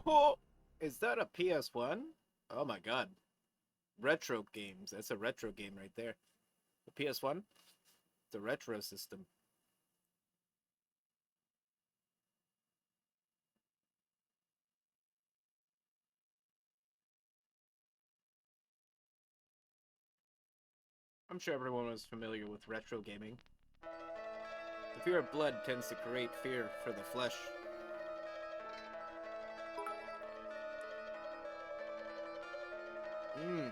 Oh, is that a PS1? Oh my god. Retro games. That's a retro game right there. The PS1? The retro system. I'm sure everyone was familiar with retro gaming. The fear of blood tends to create fear for the flesh. Mmm,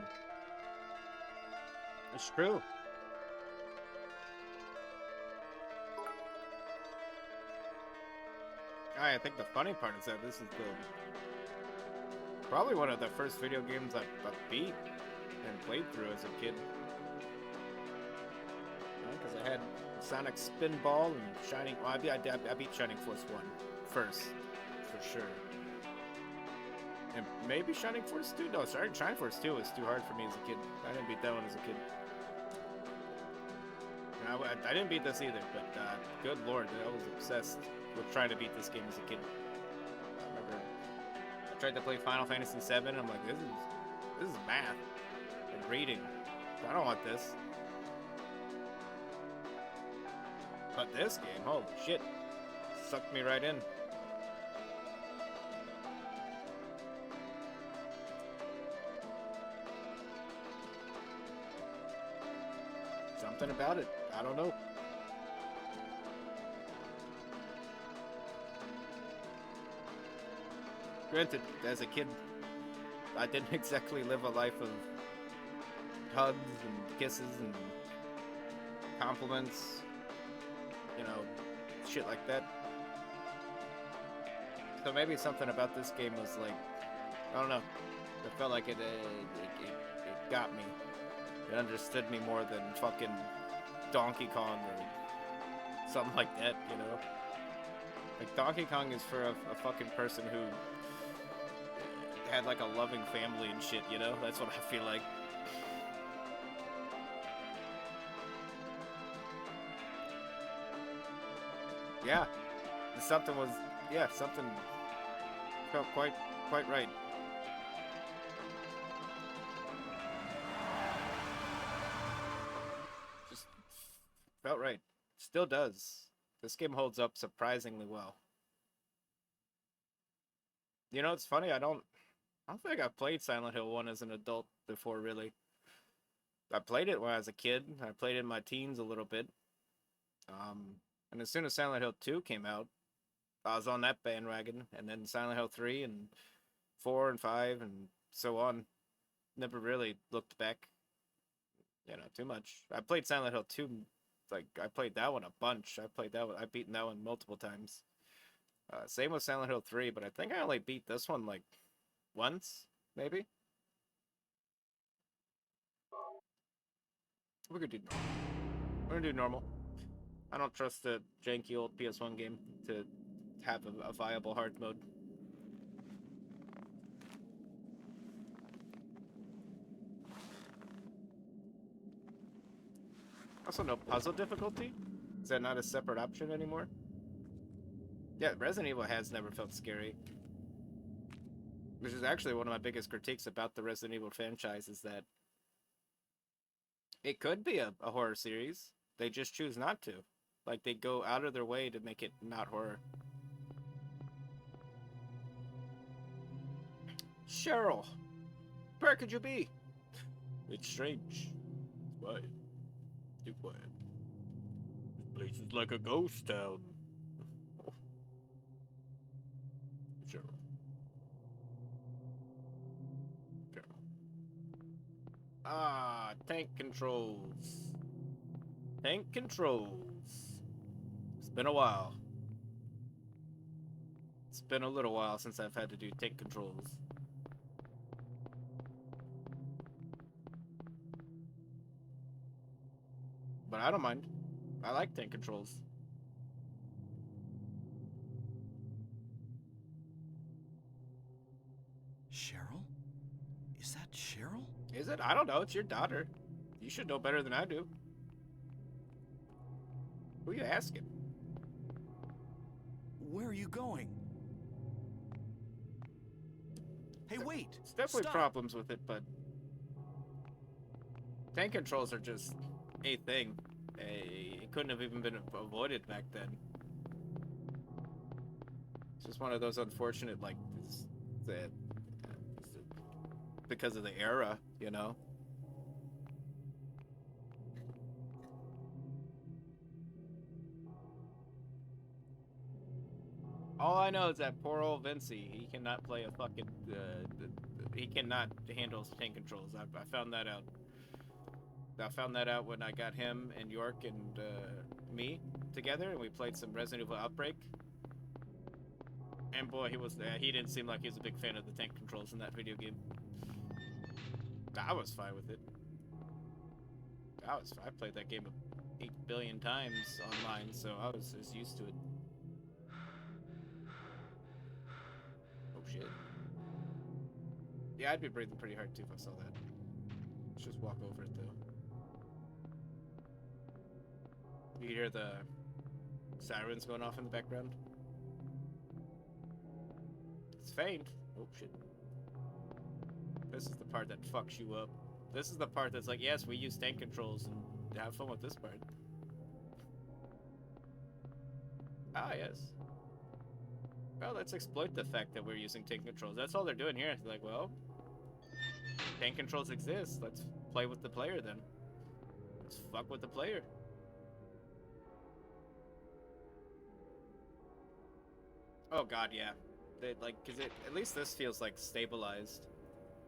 it's true. I think the funny part is that this is the probably one of the first video games I beat and played through as a kid. Because I had Sonic Spinball and Shining. Well, I beat Shining Force 1 first, for sure. And maybe Shining Force 2? No, sorry, Shining Force 2 was too hard for me as a kid. I didn't beat that one as a kid. I didn't beat this either, but good lord, I was obsessed with trying to beat this game as a kid. I remember I tried to play Final Fantasy 7, and I'm like, this is math and reading. I don't want this. But this game, holy shit, sucked me right in. Something about it, I don't know. Granted, as a kid, I didn't exactly live a life of hugs and kisses and compliments, you know, shit like that. So maybe something about this game was like, I don't know, it felt like it got me. It understood me more than fucking Donkey Kong or something like that, you know? Like, Donkey Kong is for a fucking person who had like a loving family and shit, you know? That's what I feel like. Yeah, something was, yeah, something felt quite right. Just felt right. Still does. This game holds up surprisingly well. You know, it's funny. I don't think I played Silent Hill 1 as an adult before, really. I played it when I was a kid. I played it in my teens a little bit. And as soon as Silent Hill 2 came out, I was on that bandwagon. And then Silent Hill 3 and 4 and 5 and so on. Never really looked back, too much. I played Silent Hill 2, like, I played that one a bunch. I played that one, I've beaten that one multiple times. Same with Silent Hill 3, but I think I only beat this one, like, once, maybe? We could do normal. We're gonna do normal. I don't trust the janky old PS1 game to have a viable hard mode. Also, no puzzle difficulty? Is that not a separate option anymore? Yeah, Resident Evil has never felt scary. Which is actually one of my biggest critiques about the Resident Evil franchise, is that it could be a horror series. They just choose not to. Like, they go out of their way to make it not horror. Cheryl! Where could you be? It's strange. It's quiet. Too quiet. This place is like a ghost town. Cheryl. Ah, tank controls. Tank controls. It's been a while. It's been a little while since I've had to do tank controls. But I don't mind. I like tank controls. Cheryl? Is that Cheryl? Is it? I don't know. It's your daughter. You should know better than I do. Who are you asking? Where are you going? Hey, wait! There's definitely Stop. problems with it, but tank controls are just a thing. It couldn't have even been avoided back then. It's just one of those unfortunate, like, because of the era, you know? All I know is that poor old Vincey, he cannot play a fucking, he cannot handle tank controls. I found that out. I found that out when I got him and York and me together, and we played some Resident Evil Outbreak. And boy, he didn't seem like he was a big fan of the tank controls in that video game. I was fine with it. I played that game 8 billion times online, so I was just used to it. Oh shit. Yeah, I'd be breathing pretty hard too if I saw that. Let's just walk over it though. You hear the sirens going off in the background? It's faint. Oh shit. This is the part that fucks you up. This is the part that's like, yes, we use tank controls and have fun with this part. Ah, yes. Well, let's exploit the fact that we're using tank controls. That's all they're doing here. They're like, well, tank controls exist. Let's play with the player then. Let's fuck with the player. Oh god, yeah. Cause at least this feels like stabilized.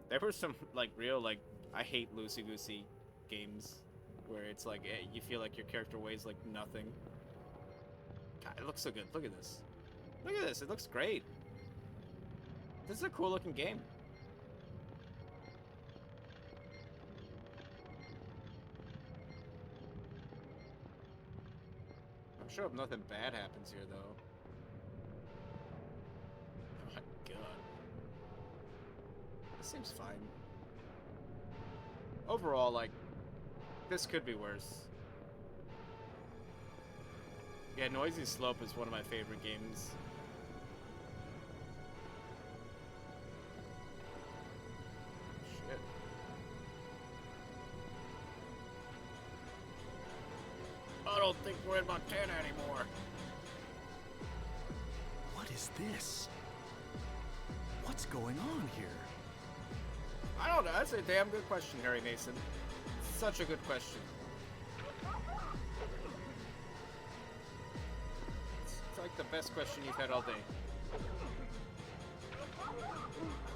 There were some like real I hate loosey-goosey games where it's like you feel like your character weighs like nothing. God, it looks so good. Look at this. Look at this. It looks great. This is a cool looking game. I'm sure nothing bad happens here though. Oh my god. This seems fine. Overall, like, this could be worse. Yeah, Noisy Slope is one of my favorite games. Shit. I don't think we're in Montana anymore. What is this? What's going on here? I don't know. That's a damn good question, Harry Mason. Such a good question. It's like the best question you've had all day.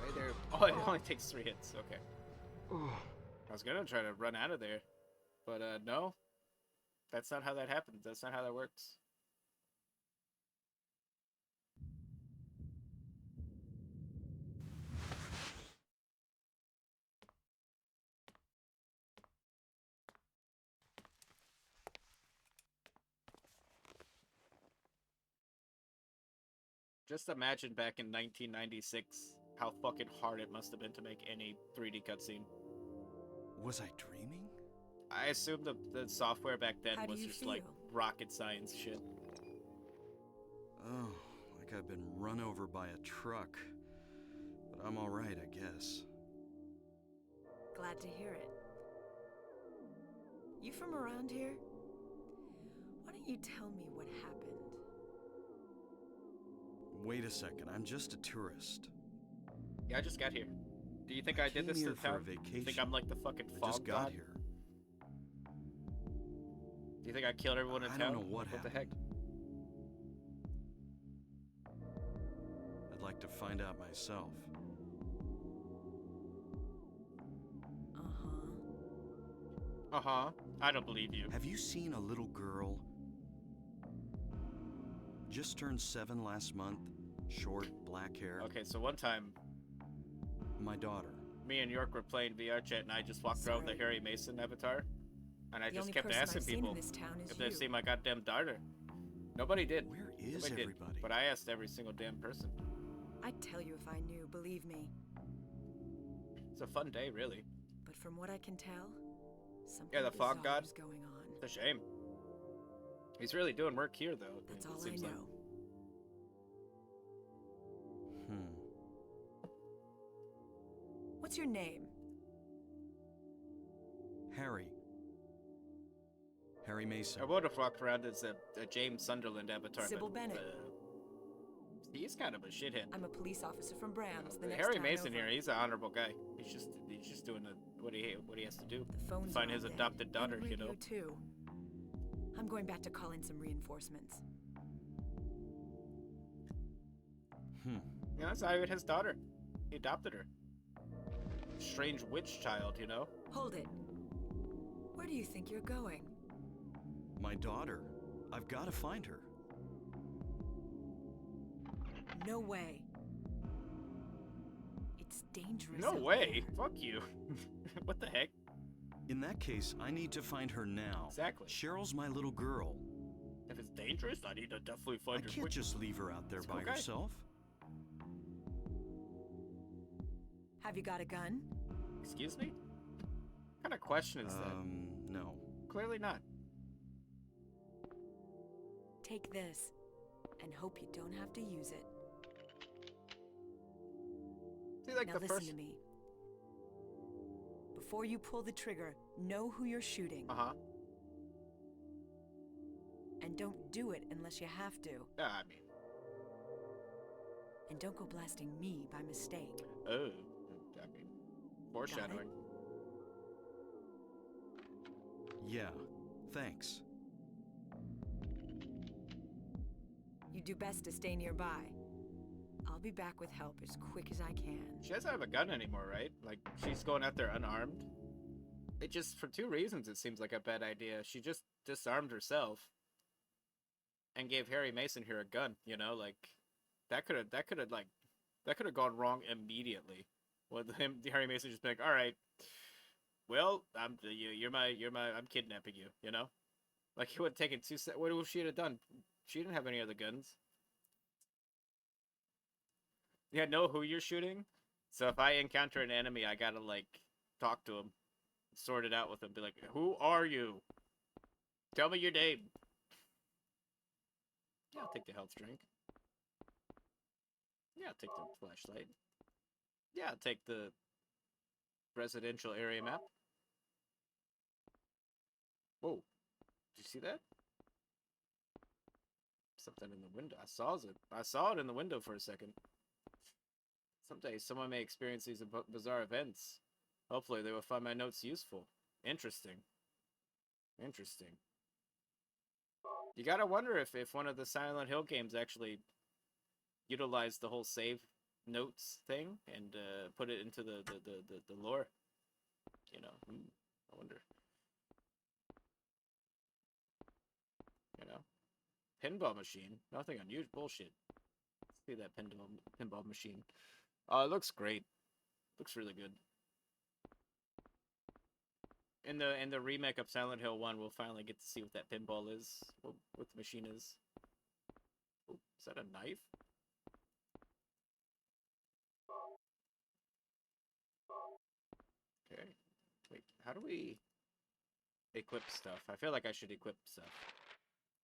Hey there. Oh, it only takes 3 hits. Okay. I was gonna try to run out of there, but no. That's not how that happens. That's not how that works. Just imagine back in 1996 how fucking hard it must have been to make any 3D cutscene. Was I dreaming? I assume the software back then How do was you just feel? like rocket science shit. Oh, like I've been run over by a truck. But I'm alright, I guess. Glad to hear it. You from around here? Why don't you tell me what happened? Wait a second, I'm just a tourist. Yeah, I just got here. Do you think I did came this to here the for a town? Do you think vacation. I'm like the fucking I fog just got god? here. Do you think I killed everyone in I town? don't know what the heck? happened. I'd like to find out myself. Uh-huh. Uh-huh. I don't believe you. Have you seen a little girl? Just turned 7 last month. Short, black hair. Okay, so one time, My daughter. me and York were playing VR chat, and I just walked around with the Sorry. Harry Mason avatar, and I The just only kept person asking I've seen people in this town is if they've you. seen my goddamn daughter. Nobody did. Where is Nobody did. everybody? But I asked every single damn person. I'd tell you if I knew, believe me. It's a fun day, really. But from what I can tell, something Yeah, the fog bizarre god. is going on. It's a shame. He's really doing work here, though. That's it all I seems know. like. What's your name? Harry. Harry Mason. I would have walked around as a James Sunderland avatar. Sybil but, Bennett. He's kind of a shithead. I'm a police officer from Brams, the next Harry town Mason over. here, he's an honorable guy. He's just doing what he has to do. The phones Find are his all dead. adopted daughter, And you know. radio too. I'm going back to call in some reinforcements. Yeah, that's not even his daughter. He adopted her. Strange witch child, you know. Hold it. Where do you think you're going? My daughter. I've got to find her. No way. It's dangerous. No out way. there. Fuck you. What the heck? In that case, I need to find her now. Exactly. Cheryl's my little girl. If it's dangerous, I need to definitely I find her. can't just leave her out there It's by okay. herself. Have you got a gun? Excuse me? What kind of question is that? No. Clearly not. Take this, and hope you don't have to use it. See, like Now the listen first. to me. Before you pull the trigger, know who you're shooting. Uh-huh. And don't do it unless you have to. Yeah, I mean. And don't go blasting me by mistake. Oh. I mean. Foreshadowing. Yeah. Thanks. You do best to stay nearby. I'll be back with help as quick as I can. She doesn't have a gun anymore, right? Like, she's going out there unarmed. It just, for 2 reasons, it seems like a bad idea. She just disarmed herself and gave Harry Mason here a gun, you know? Like, that could have gone wrong immediately. With him, Harry Mason just being like, all right, well, I'm kidnapping you, you know? Like, he would have taken 2 seconds. What would she have done? She didn't have any other guns. Yeah, know who you're shooting. So if I encounter an enemy, I gotta, like, talk to him. Sort it out with him. Be like, who are you? Tell me your name. Yeah, I'll take the health drink. Yeah, I'll take the flashlight. Yeah, I'll take the residential area map. Whoa. Did you see that? Something in the window. I saw it in the window for a second. Someday someone may experience these bizarre events. Hopefully they will find my notes useful. Interesting. Interesting. You gotta wonder if one of the Silent Hill games actually utilized the whole save notes thing and put it into the lore. You know, I wonder. You know, pinball machine, nothing unusual. Bullshit. Let's see that pinball machine. It looks great. Looks really good. In the remake of Silent Hill 1, we'll finally get to see what that pinball is, what the machine is. Ooh, is that a knife? Okay. Wait, how do we equip stuff? I feel like I should equip stuff.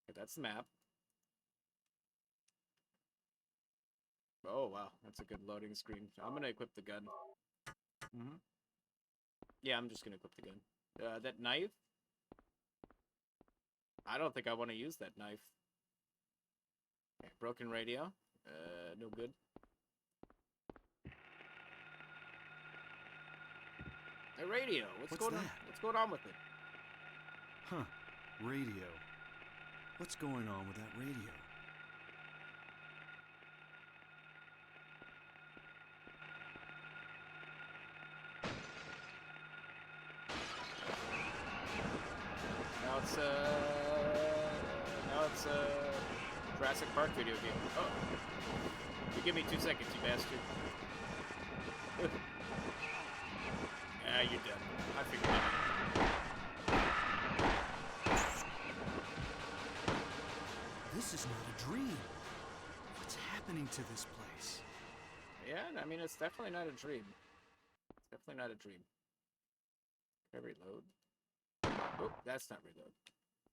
Okay, that's the map. Oh, wow. That's a good loading screen. I'm gonna equip the gun. Yeah, I'm just gonna equip the gun. That knife? I don't think I want to use that knife. Okay, broken radio. No good. Hey, radio. What's going on? What's going on with it? Huh. Radio. What's going on with that radio? Now it's a Jurassic Park video game. Oh, you give me 2 seconds, you bastard. Yeah, you're dead. I figured it out. This is not a dream. What's happening to this place? Yeah, I mean, it's definitely not a dream. It's definitely not a dream. Can I reload? Oh, that's not reload.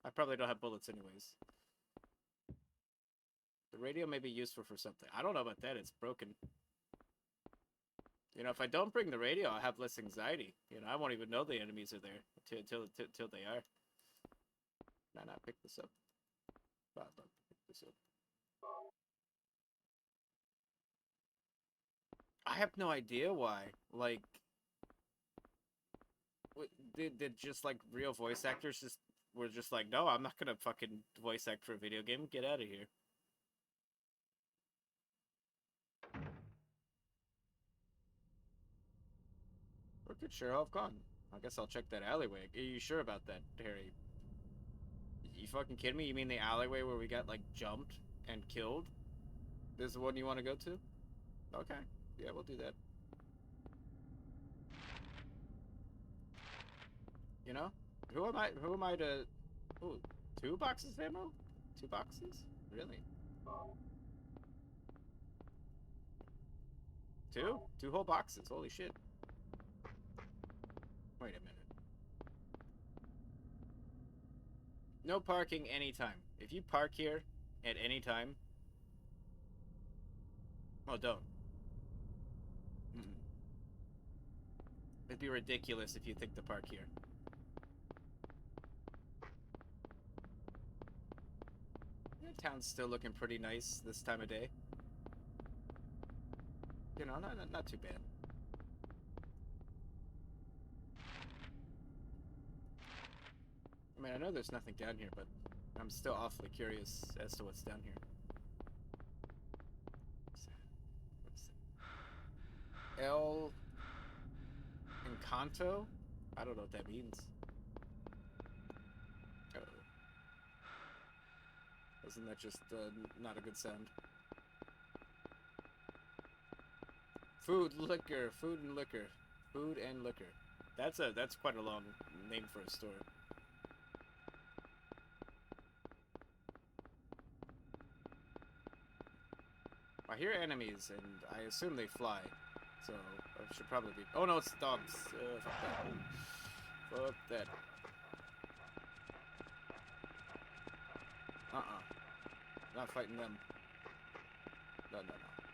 I probably don't have bullets anyways. The radio may be useful for something. I don't know about that. It's broken. You know, if I don't bring the radio, I'll have less anxiety. You know, I won't even know the enemies are there till they are. Can I not pick this up? I'd love to pick this up. I have no idea why. Like, did just like real voice actors just were just like, no, I'm not gonna fucking voice act for a video game. Get out of here. Where could Cheryl have gone? I guess I'll check that alleyway. Are you sure about that, Harry? You fucking kidding me? You mean the alleyway where we got like jumped and killed? This is the one you want to go to? Okay. Yeah, we'll do that. You know? Who am I to... Ooh, 2 boxes of ammo? 2 boxes? Really? 2? 2 whole boxes. Holy shit. Wait a minute. No parking anytime. If you park here at any time... Oh, don't. It'd be ridiculous if you think to park here. Town's still looking pretty nice this time of day. You know, not too bad. I mean, I know there's nothing down here, but I'm still awfully curious as to what's down here. What's that? El Encanto? I don't know what that means. Isn't that just not a good sound? Food, liquor, food and liquor, food and liquor. That's quite a long name for a store. I hear enemies, and I assume they fly, so I should probably be. Oh no, it's dogs. Fuck that. Fuck that. Not fighting them. No.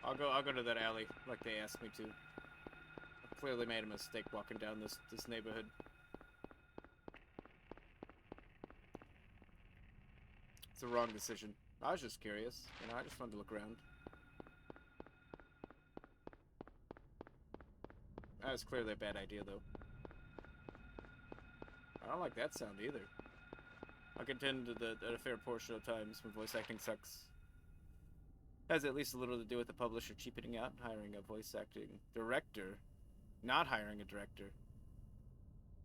I'll go to that alley like they asked me to. I clearly made a mistake walking down this neighborhood. It's a wrong decision. I was just curious. You know, I just wanted to look around. That was clearly a bad idea, though. I don't like that sound either. I contend that a fair portion of times when voice acting sucks has at least a little to do with the publisher cheapening out and hiring a voice acting director, not hiring a director.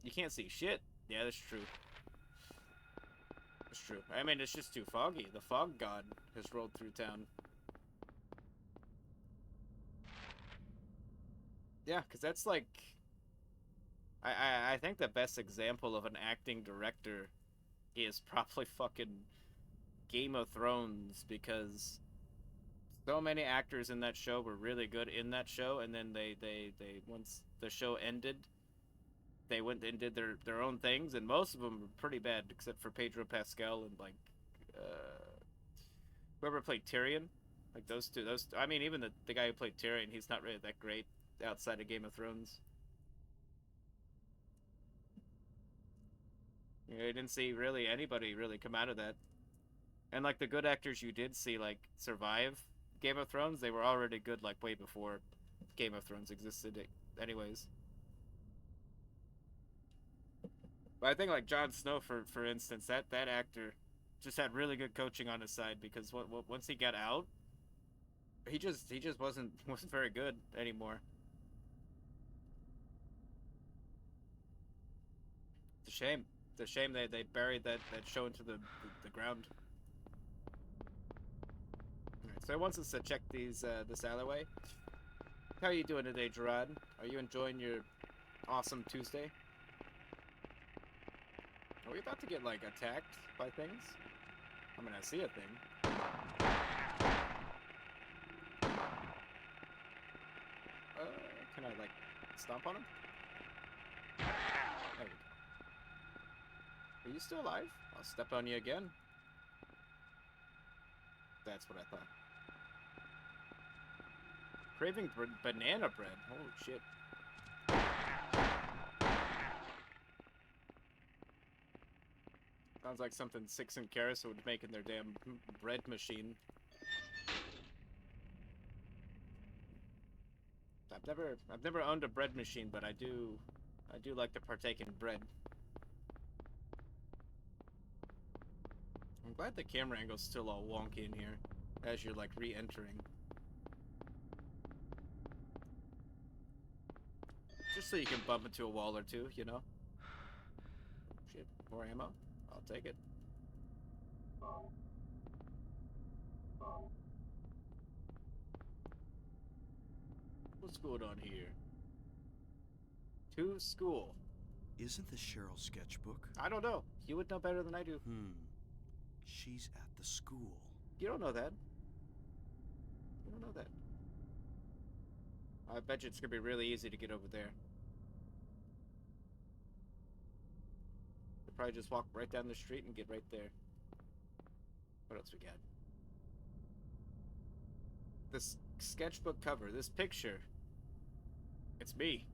You can't see shit. Yeah, that's true. That's true. I mean, it's just too foggy. The fog god has rolled through town. Yeah, because that's like... I think the best example of an acting director is probably fucking Game of Thrones, because so many actors in that show were really good in that show, and then they once the show ended, they went and did their own things, and most of them were pretty bad, except for Pedro Pascal and, like, whoever played Tyrion. Like, those two, I mean, even the guy who played Tyrion, he's not really that great outside of Game of Thrones. You know, I didn't see really anybody really come out of that. And, like, the good actors you did see, like, survive Game of Thrones, they were already good, like, way before Game of Thrones existed anyways. But I think, like, Jon Snow, for instance, that actor just had really good coaching on his side, because once he got out, he just wasn't very good anymore. It's a shame. It's a shame they buried that show into the ground. Alright, so it wants us to check these this alleyway. How are you doing today, Gerard? Are you enjoying your awesome Tuesday? Are we about to get, like, attacked by things? I mean, I see a thing. Can I, like, stomp on him? There we go. Are you still alive? I'll step on you again. That's what I thought. Craving banana bread. Holy shit. Sounds like something Six and Karis would make in their damn bread machine. I've never owned a bread machine, but I do like to partake in bread. I'm glad the camera angle's still all wonky in here as you're, like, re-entering. Just so you can bump into a wall or two, you know? Shit, more ammo? I'll take it. What's going on here? To school. Isn't this Cheryl's sketchbook? I don't know. You would know better than I do. She's at the school. You don't know that. You don't know that. I bet you it's gonna be really easy to get over there. You'll probably just walk right down the street and get right there. What else we got? This sketchbook cover, this picture. It's me.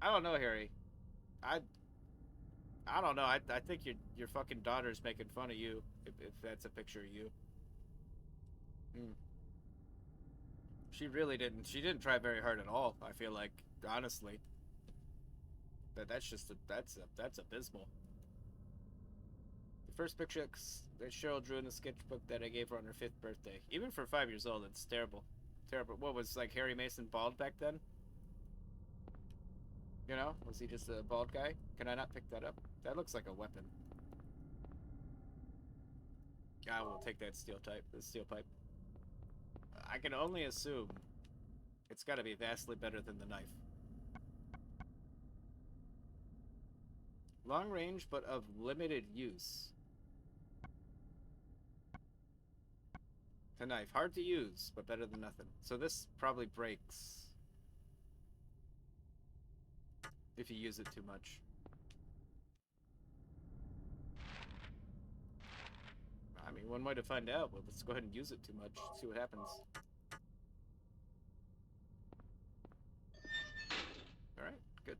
I don't know, Harry. I don't know. I think your fucking daughter's making fun of you, if that's a picture of you. She really didn't. She didn't try very hard at all, I feel like, honestly. That's abysmal. The first picture that Cheryl drew in the sketchbook that I gave her on her 5th birthday. Even for 5 years old, it's terrible. Terrible. What was, like, Harry Mason bald back then? You know? Was he just a bald guy? Can I not pick that up? That looks like a weapon. I will take that steel pipe. I can only assume it's got to be vastly better than the knife. Long range, but of limited use. The knife, hard to use, but better than nothing. So this probably breaks if you use it too much. I mean, one way to find out. Well, let's go ahead and use it too much. See what happens. Alright, good.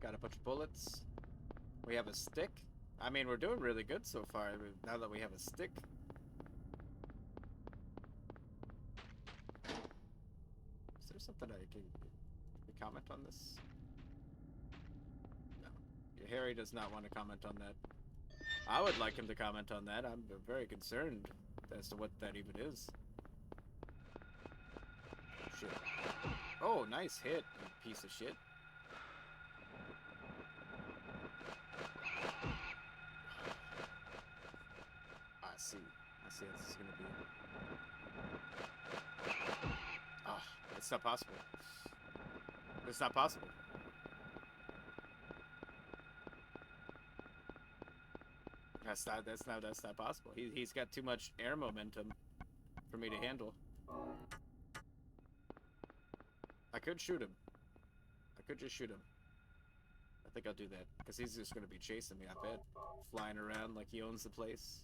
Got a Bunch of bullets. We have a stick. I mean, we're doing really good so far, now that we have a stick. Is there something I can comment on this? No. Harry does not want to comment on that. I would like him to comment on that. I'm very concerned as to what that even is. Shit. Oh, nice hit, you piece of shit. I see what this is gonna be. Ah, it's not possible. It's not possible. That's not possible. He's got too much air momentum for me to handle. I could shoot him. I could just shoot him. I think I'll do that, because he's just gonna be chasing me, I bet. Flying around like he owns the place.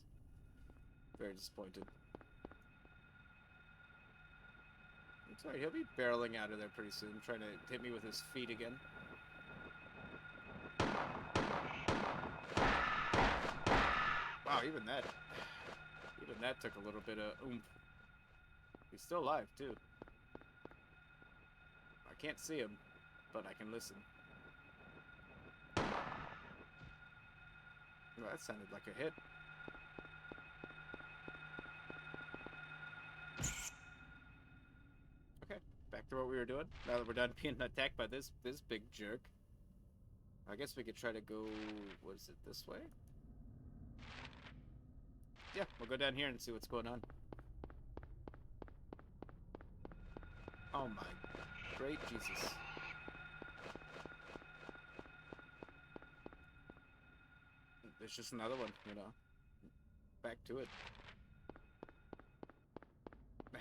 Very disappointed. I'm sorry, he'll be barreling out of there pretty soon, trying to hit me with his feet again. Wow, even that took a little bit of oomph. He's still alive, too. I can't see him, but I can listen. Well, that sounded like a hit. Okay, back to what we were doing. Now that we're done being attacked by this big jerk. I guess we could try to go, what is it, this way? Yeah, we'll go down here and see what's going on. Oh my great Jesus. There's just another one, you know. Back to it.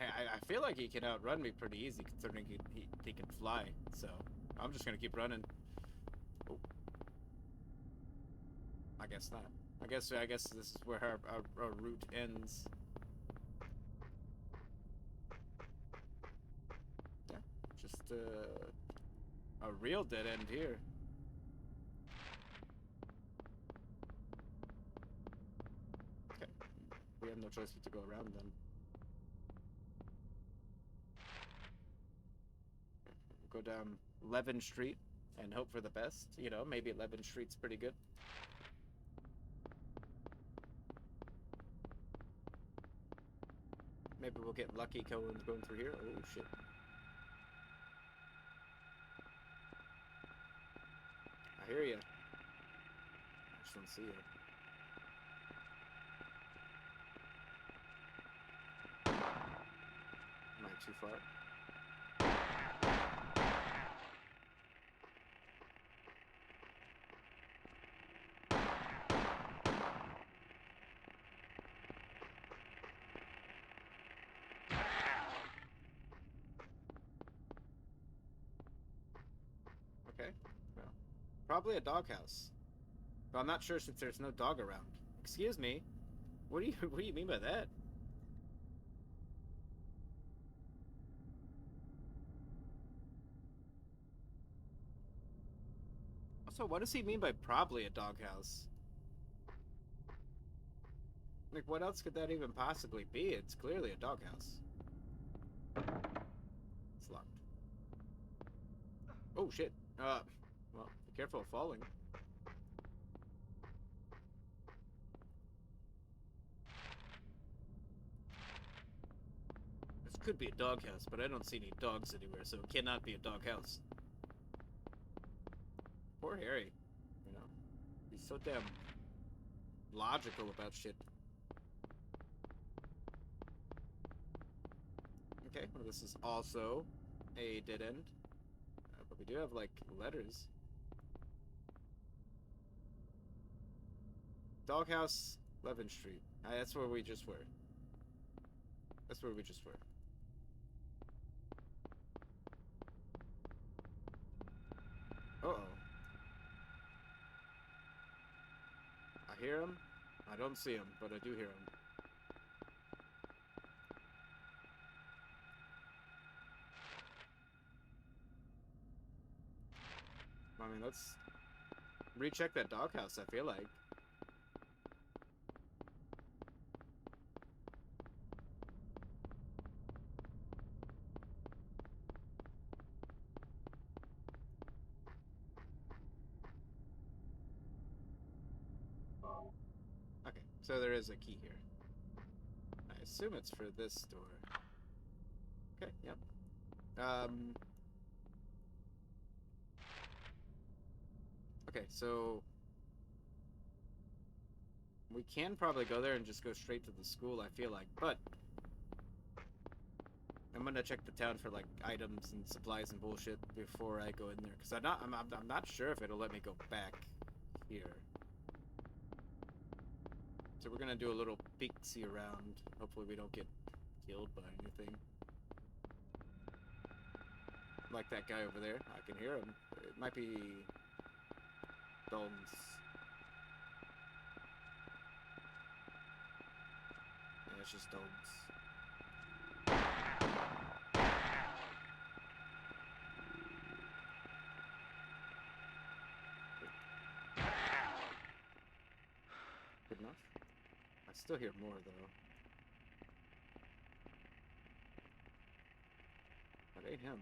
I feel like he can outrun me pretty easy, considering he can fly. So I'm just gonna keep running. Oh. I guess not. I guess this is where our route ends. Yeah, just a real dead end here. Okay, we have no choice but to go around then. Go down 11th Street and hope for the best. You know, maybe 11th Street's pretty good. Maybe we'll get lucky going through here. Oh, shit. I hear you. I just don't see you. Am I too far? Okay, well, probably a doghouse. But I'm not sure since there's no dog around. Excuse me. What do you mean by that? Also, what does he mean by probably a doghouse? Like, what else could that even possibly be? It's clearly a doghouse. It's locked. Oh, shit. Well, be careful of falling. This could be a doghouse, but I don't see any dogs anywhere, so it cannot be a doghouse. Poor Harry. You know, he's so damn logical about shit. Okay, well, this is also a dead end. But we do have, like, letters. Doghouse, 11th Street. That's where we just were. That's where we just were. Uh-oh. I hear him. I don't see him, but I do hear him. I mean, let's recheck that doghouse, I feel like. Okay, so there is a key here. I assume it's for this door. Okay, yep. Okay, so we can probably go there and just go straight to the school, I feel like, but I'm gonna check the town for like items and supplies and bullshit before I go in there, because I'm not sure if it'll let me go back here. So we're gonna do a little peek-see around. Hopefully we don't get killed by anything. Like that guy over there. I can hear him. It might be dogs. Yeah, it's just dogs. Good enough. I still hear more though. That ain't him.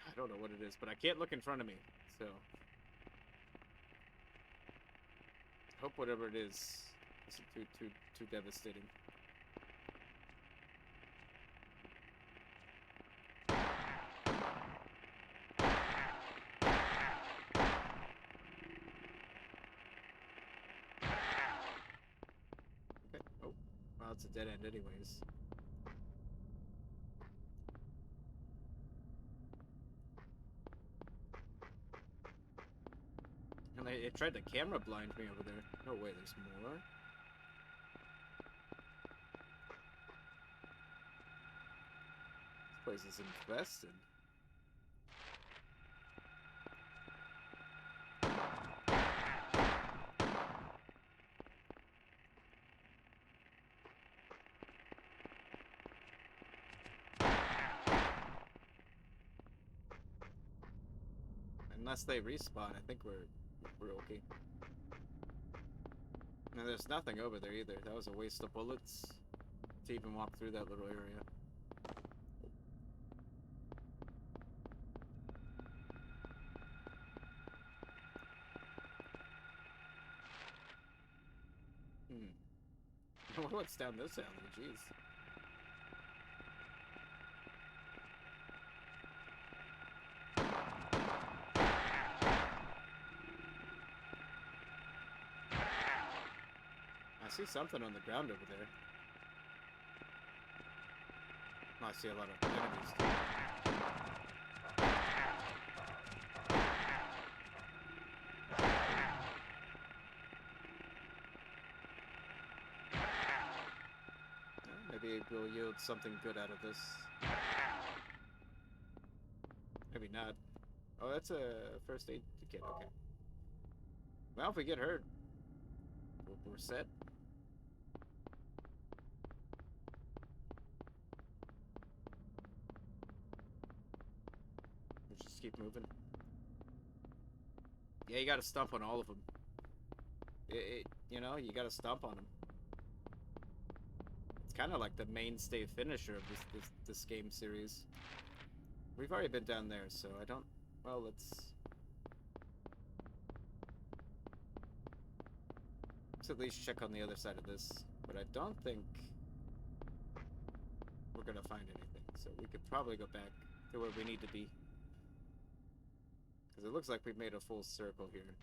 I don't know what it is, but I can't look in front of me, so I hope whatever it is isn't too devastating. Okay. Oh, well, it's a dead end anyways. And it tried to camera blind me over there. No way, there's more. This place is infested. Unless they respawn, I think we're okay. And there's nothing over there either. That was a waste of bullets to even walk through that little area. I wonder what's down this alley, jeez. I see something on the ground over there. Oh, I see a lot of enemies too. Maybe we'll yield something good out of this. Maybe not. Oh, that's a first aid kit, okay. Well, if we get hurt, we're set. Let's just keep moving. Yeah, you gotta stomp on all of them. You know, you gotta stomp on them. It's kind of like the mainstay finisher of this game series. We've already been down there, so I don't... Well, let's at least check on the other side of this. But I don't think we're gonna find anything, so we could probably go back to where we need to be. Because it looks like we've made a full circle here.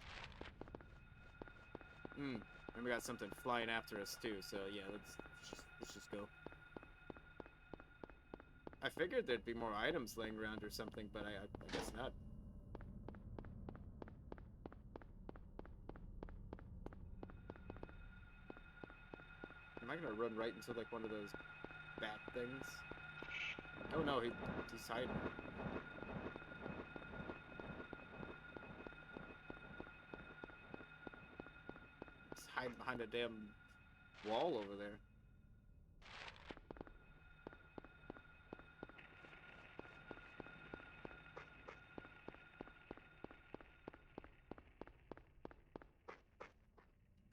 And we got something flying after us too, so yeah, let's just go. I figured there'd be more items laying around or something, but I guess not. Am I gonna run right into like one of those bat things? Oh no, he's hiding. He's hiding behind a damn wall over there.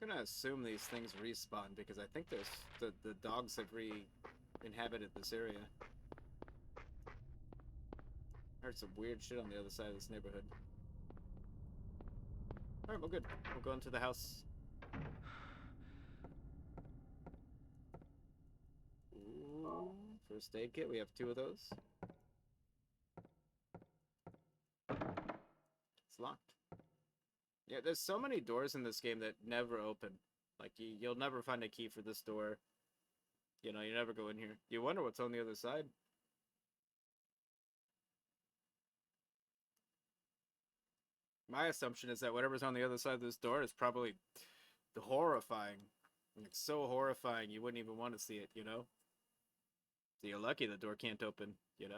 I'm gonna assume these things respawn because I think there's the dogs have re-inhabited this area. I heard some weird shit on the other side of this neighborhood. Alright, well good. We'll go into the house. Ooh, first aid kit, we have 2 of those. It's locked. Yeah, there's so many doors in this game that never open. Like, you'll never find a key for this door. You know, you never go in here. You wonder what's on the other side. My assumption is that whatever's on the other side of this door is probably horrifying. Like, so horrifying you wouldn't even want to see it, you know? So you're lucky the door can't open. You know,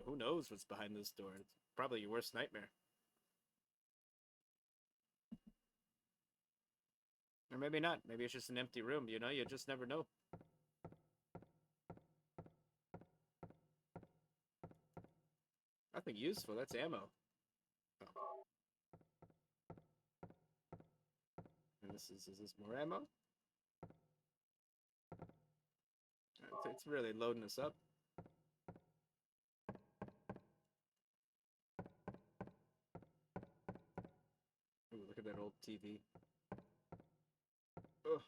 who knows what's behind this door. It's probably your worst nightmare. Or maybe not. Maybe it's just an empty room, you know? You just never know. Nothing useful. That's ammo. Oh. And is this more ammo? It's really loading us up. Ooh, look at that old TV. Ugh.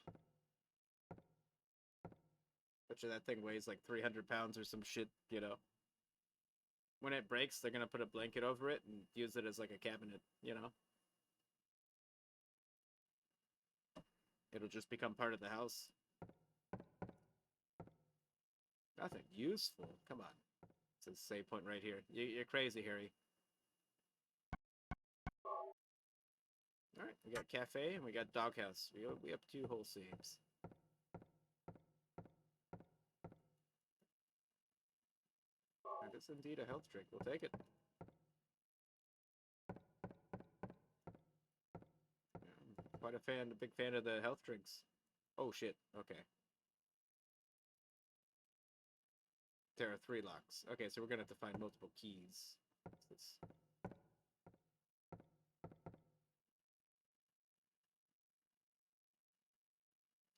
Bet you that thing weighs like 300 pounds or some shit, you know. When it breaks, they're gonna put a blanket over it and use it as like a cabinet, you know. It'll just become part of the house. Nothing useful. Come on. It's a save point right here. You're crazy, Harry. Alright, we got cafe and we got doghouse. We have 2 whole saves. That is indeed a health drink. We'll take it. Yeah, I'm quite a big fan of the health drinks. Oh shit, okay. There are 3 locks. Okay, so we're gonna have to find multiple keys. What's this?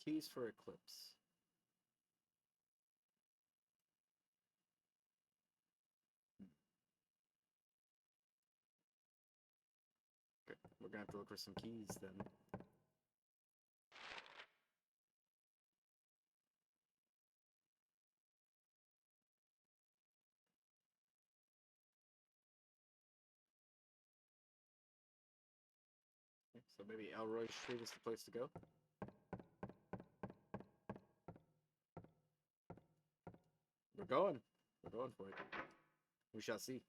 Keys for Eclipse. Okay, we're gonna have to look for some keys then. Okay, so maybe Elroy Street is the place to go. We're going. We're going for it. We shall see.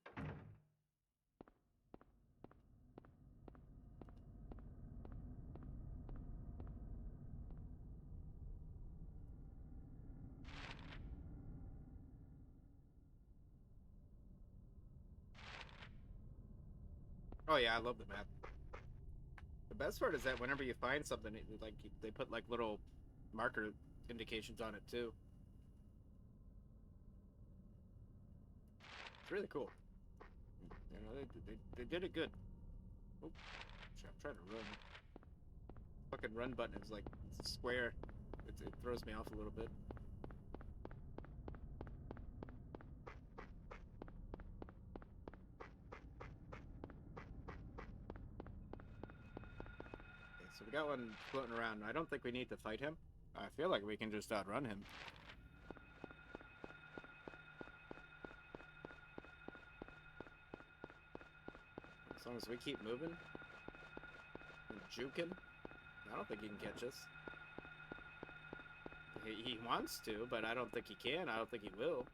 Oh yeah, I love the map. The best part is that whenever you find something, like they put like little marker indications on it too. It's really cool. You know, they did it good. Oh, I'm trying to run. Fucking run button is like square. It throws me off a little bit. Okay, so we got one floating around. I don't think we need to fight him. I feel like we can just outrun him. As long as we keep moving and juking, I don't think he can catch us. He wants to, but I don't think he can. I don't think he will.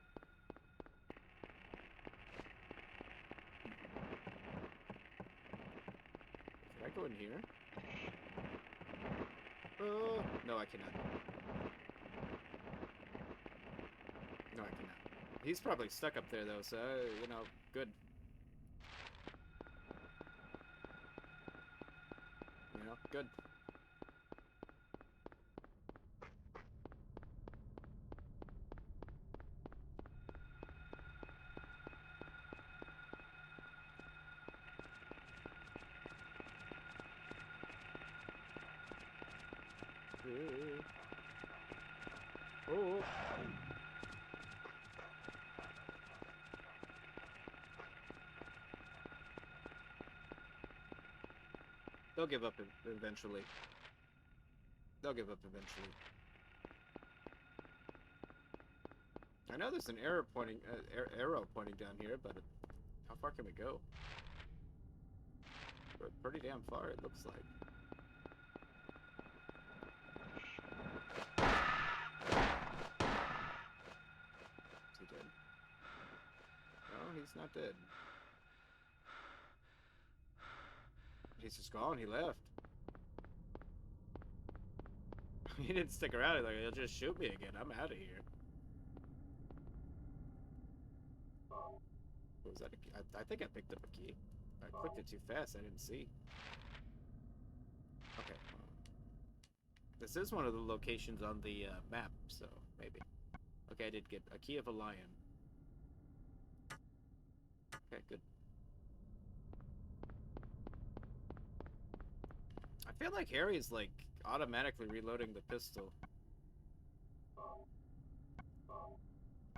Can I go in here? No, I cannot. No, I cannot. He's probably stuck up there, though, so, you know, good. You know, good. Oh. They'll give up eventually. They'll give up eventually. I know there's an arrow pointing down here, but how far can we go? Pretty damn far, it looks like. Is he dead? No, he's not dead. He's just gone. He left. He didn't stick around. He's like, he'll just shoot me again. I'm out of here. What was that? I think I picked up a key. I clicked it too fast. I didn't see. Okay. This is one of the locations on the map, so maybe. Okay, I did get a key of a lion. Okay, good. I feel like Harry's like automatically reloading the pistol.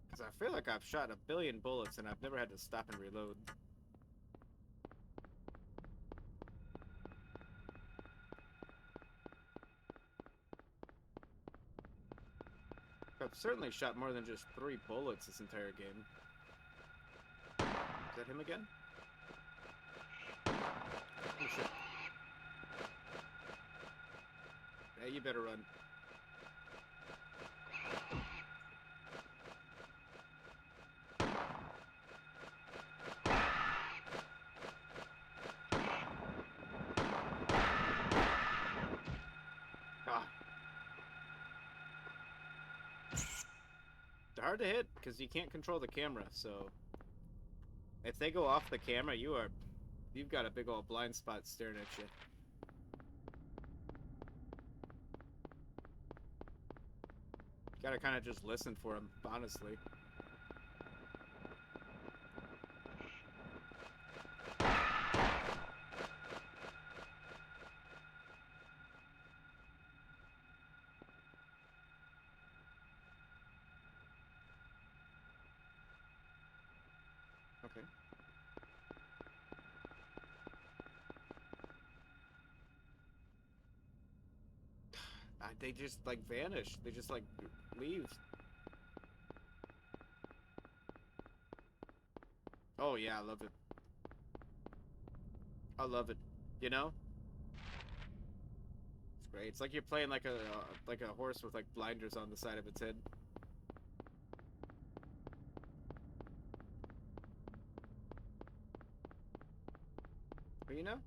Because I feel like I've shot 1 billion bullets and I've never had to stop and reload. I've certainly shot more than just 3 bullets this entire game. Is that him again? Oh shit. Hey, you better run. Ah. They're hard to hit because you can't control the camera, so if they go off the camera, you've got a big old blind spot staring at you. Gotta kind of just listen for him, honestly. Okay. They just like vanish. They just like leave. Oh yeah, I love it. I love it. You know? It's great. It's like you're playing like a horse with like blinders on the side of its head. But you know,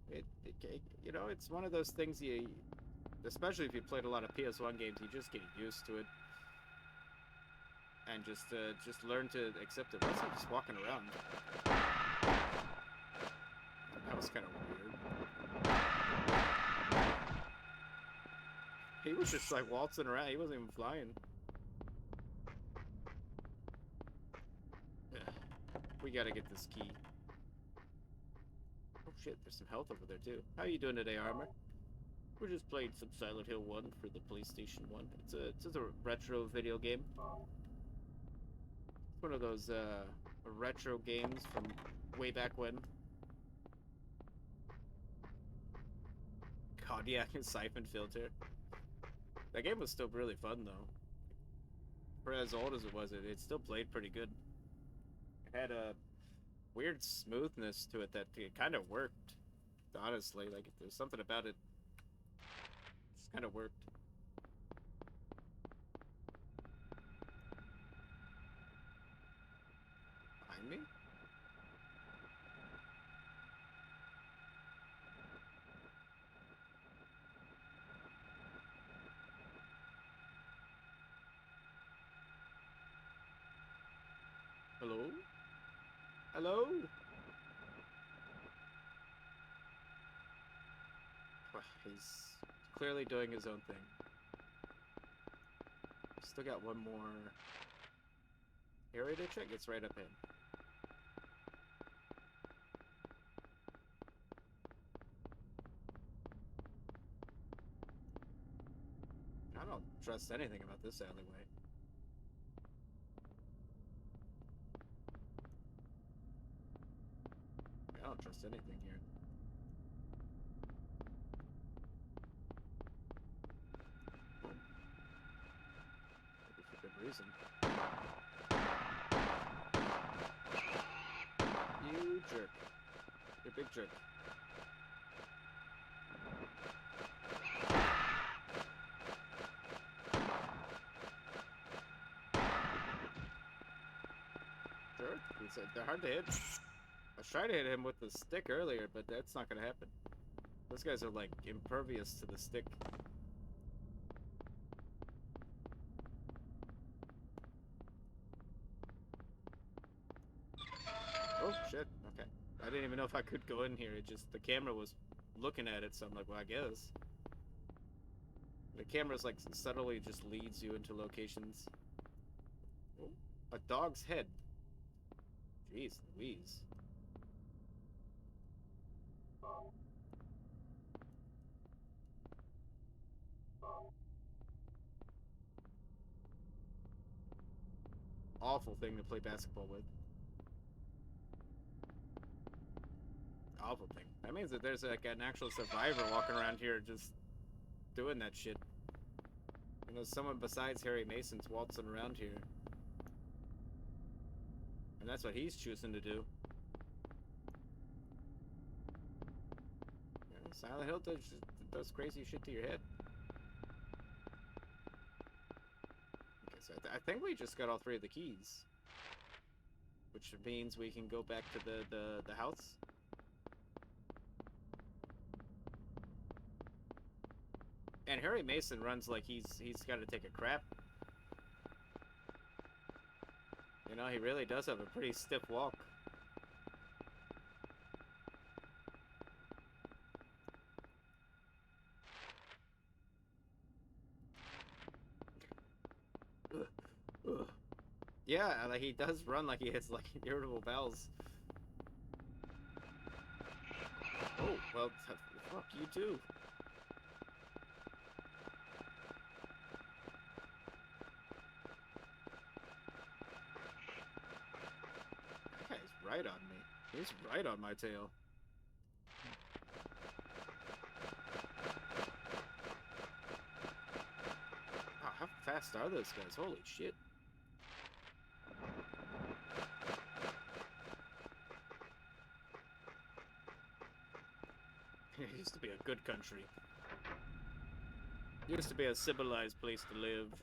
you know, it's one of those things especially if you played a lot of PS1 games, you just get used to it. And just learn to accept it. What's he just walking around? That was kind of weird. He was just like waltzing around. He wasn't even flying. Ugh. We gotta get this key. Oh shit, there's some health over there too. How you doing today, Armor? We're just playing some Silent Hill 1 for the PlayStation 1. It's a retro video game. It's one of those retro games from way back when. Cognac and Siphon Filter. That game was still really fun though. For as old as it was, it still played pretty good. It had a weird smoothness to it that it kind of worked. Honestly, like there's something about it. Just kind of worked. Behind me? Hello? Hello? He's clearly doing his own thing. Still got one more area to check. It's right up in. I don't trust anything about this alleyway. I don't trust anything here. Maybe for good reason. You jerk. You're a big jerk. Sure. They're hard to hit. I was trying to hit him with the stick earlier, but that's not gonna happen. Those guys are like impervious to the stick. Oh shit, okay. I didn't even know if I could go in here. It just, the camera was looking at it, so I'm like, well, I guess. The camera's like subtly just leads you into locations. Oh, a dog's head. Jeez Louise. Awful thing to play basketball with. Awful thing. That means that there's like an actual survivor walking around here just doing that shit. You know, someone besides Harry Mason's waltzing around here. And that's what he's choosing to do. Yeah, Silent Hill does crazy shit to your head. Okay, so I think we just got all 3 of the keys. Which means we can go back to the house. And Harry Mason runs like he's got to take a crap. You know, he really does have a pretty stiff walk. Ugh. Ugh. Yeah, like he does run like he hits like irritable bowels. Oh, well, fuck you too. Right on me. He's right on my tail. Wow, how fast are those guys? Holy shit. It used to be a good country. It used to be a civilized place to live.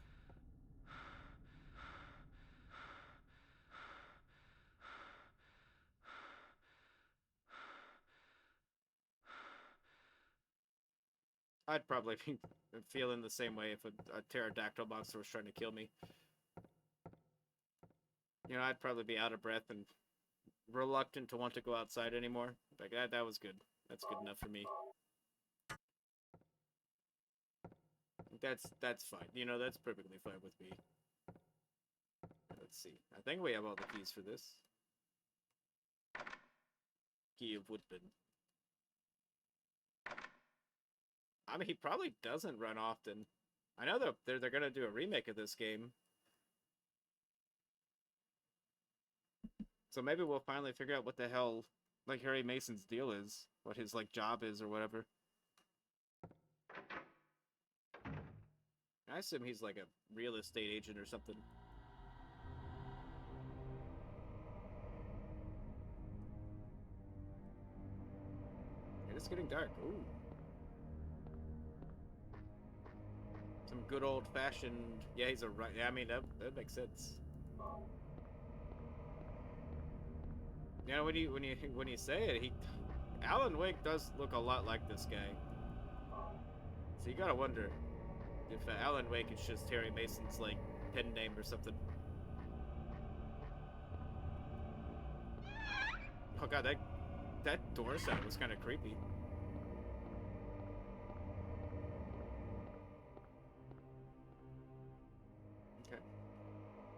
I'd probably be feeling the same way if a pterodactyl monster was trying to kill me. You know, I'd probably be out of breath and reluctant to want to go outside anymore. Like, that was good. That's good enough for me. That's fine. You know, that's perfectly fine with me. Let's see. I think we have all the keys for this. Key of Woodbin. I mean, he probably doesn't run often. I know they're gonna do a remake of this game. So maybe we'll finally figure out what the hell, like, Harry Mason's deal is. What his, like, job is or whatever. I assume he's, like, a real estate agent or something. It's getting dark. Ooh. Some good old-fashioned... Yeah, he's a... Yeah, I mean, that makes sense. You know, when you say it, Alan Wake does look a lot like this guy. So you gotta wonder if Alan Wake is just Harry Mason's, like, pen name or something. Oh god, that door sound was kind of creepy. Okay.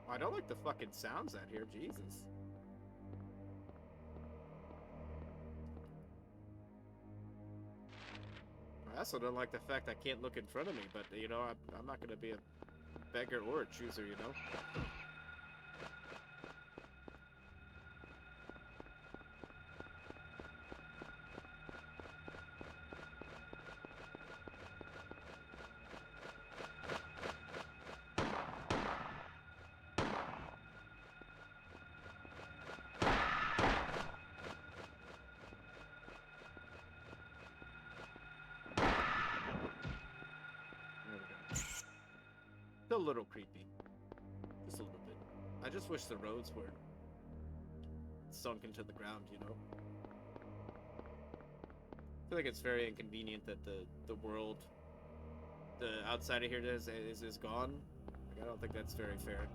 Oh, I don't like the fucking sounds out here, Jesus. I also don't like the fact I can't look in front of me, but, you know, I'm not gonna be a beggar or a chooser, you know? There we go. Still a little creepy. Just a little bit. I just wish the roads were sunk into the ground, you know? I feel like it's very inconvenient that the world, the outside of here is gone. Like, I don't think that's very fair.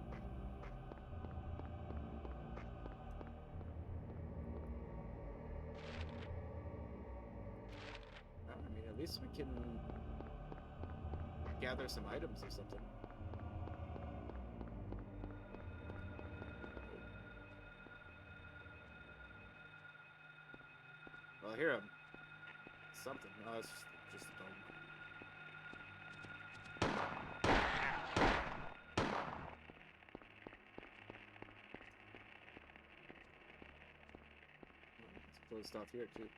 I mean, at least we can gather some items or something. Well, I hear him. Something. No, it's just a dog. It's closed off here, too.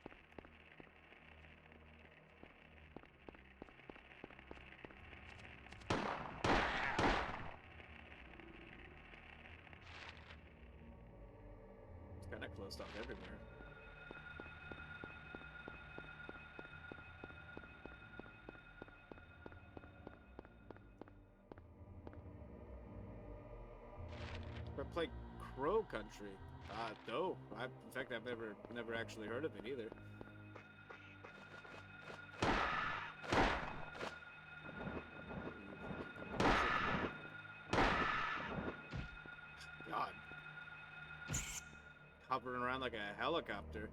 It's kind of closed off everywhere. But play Crow Country. No. In fact, I've never actually heard of it either. God. Hovering around like a helicopter.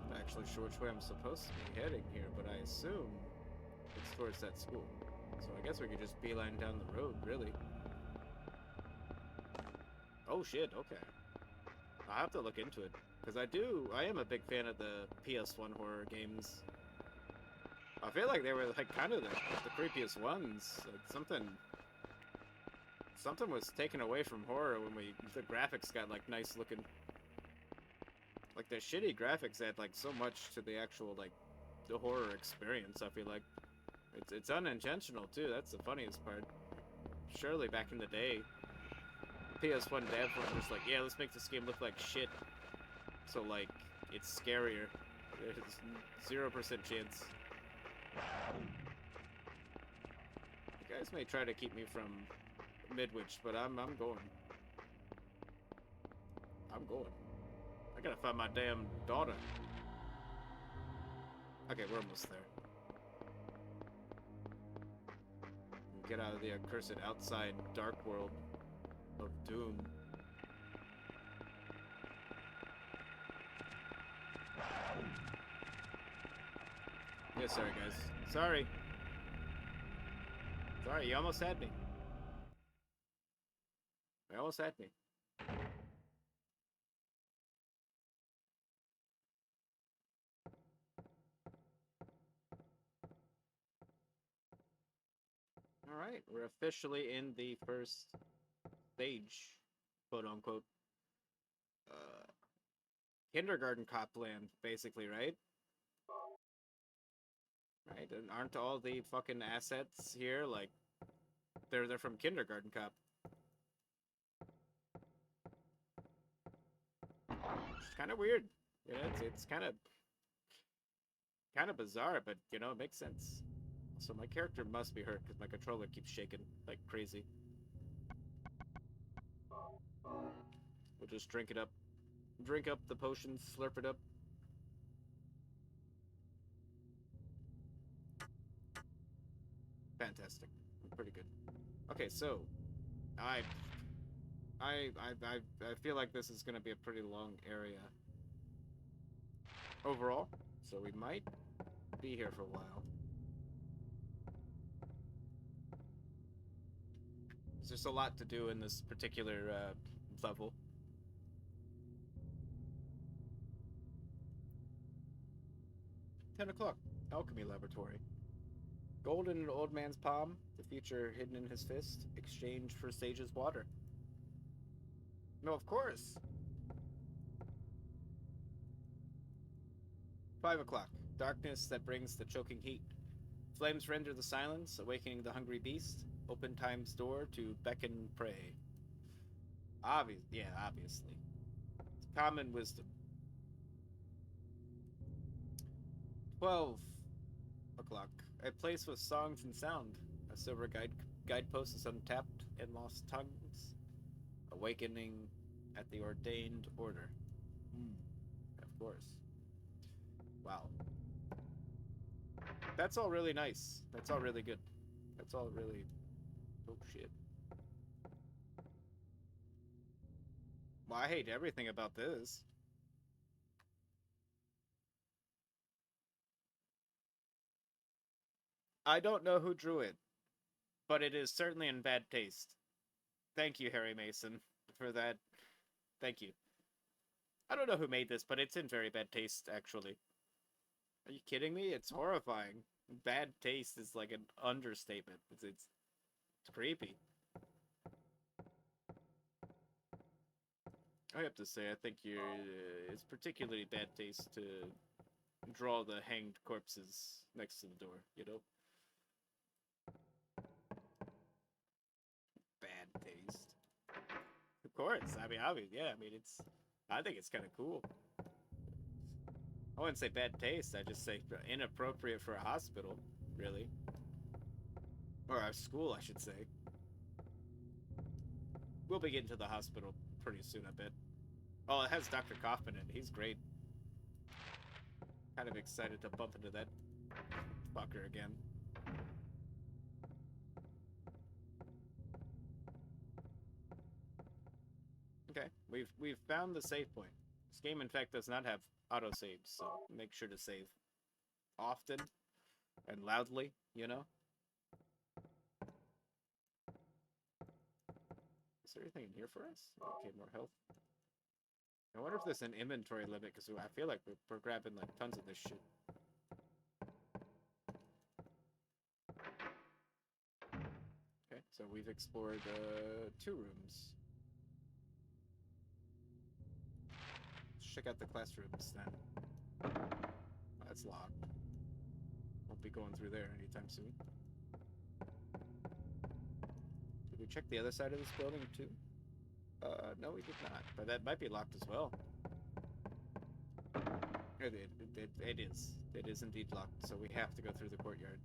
I'm not actually sure which way I'm supposed to be heading here, but I assume it's towards that school. So I guess we could just beeline down the road, really. Oh shit, okay. I'll have to look into it. Because I am a big fan of the PS1 horror games. I feel like they were like kind of the creepiest ones. Like something was taken away from horror when the graphics got like nice looking. Like the shitty graphics add like so much to the actual like the horror experience, I feel like. It's unintentional too. That's the funniest part. Surely back in the day, PS1 devs were just like, yeah, let's make this game look like shit. So like, it's scarier. There's 0% chance. You guys may try to keep me from Midwich, but I'm going. I'm going. I gotta find my damn daughter. Okay, we're almost there. Get out of the accursed outside dark world of doom. Yeah, sorry guys. Sorry. Sorry, you almost had me. You almost had me. Alright, we're officially in the first stage, quote unquote. Kindergarten cop land, basically, right? Right? And aren't all the fucking assets here, like, they're from Kindergarten Cop. It's kind of weird. You know, it's kind of bizarre, but, you know, it makes sense. So my character must be hurt because my controller keeps shaking like crazy. We'll just drink it up. Drink up the potion, slurp it up. Fantastic. Pretty good. Okay, so I feel like this is gonna be a pretty long area overall, so we might be here for a while. There's just a lot to do in this particular level. 10 o'clock. Alchemy laboratory. Gold in an old man's palm, the future hidden in his fist, exchange for sage's water. No, of course. 5 o'clock. Darkness that brings the choking heat. Flames render the silence, awakening the hungry beast. Open time's door to beckon prey. Obviously. It's common wisdom. 12 o'clock. A place with songs and sound. A silver guidepost is untapped and lost tongues. Awakening at the ordained order. Of course. Wow. That's all really nice. That's all really good. That's all really... Oh, shit. Well, I hate everything about this. I don't know who drew it, but it is certainly in bad taste. Thank you, Harry Mason, for that. Thank you. I don't know who made this, but it's in very bad taste, actually. Are you kidding me? It's horrifying. Bad taste is like an understatement. It's creepy. I have to say, I think it's particularly bad taste to draw the hanged corpses next to the door, you know? Bad taste. Of course. I mean, it's... I think it's kind of cool. I wouldn't say bad taste, I'd just say inappropriate for a hospital, really. Or a school, I should say. We'll be getting to the hospital pretty soon, I bet. Oh, it has Dr. Kaufman in it. He's great. Kind of excited to bump into that fucker again. Okay, we've found the save point. This game, in fact, does not have autosaves, so make sure to save often and loudly, you know? Is there anything in here for us? Okay, more health. I wonder if there's an inventory limit, because I feel like we're grabbing like tons of this shit. Okay, so we've explored 2 rooms. Let's check out the classrooms then. Oh, that's locked. Won't be going through there anytime soon. Did we check the other side of this building too? No, we did not. But that might be locked as well. It is. It is indeed locked, so we have to go through the courtyard.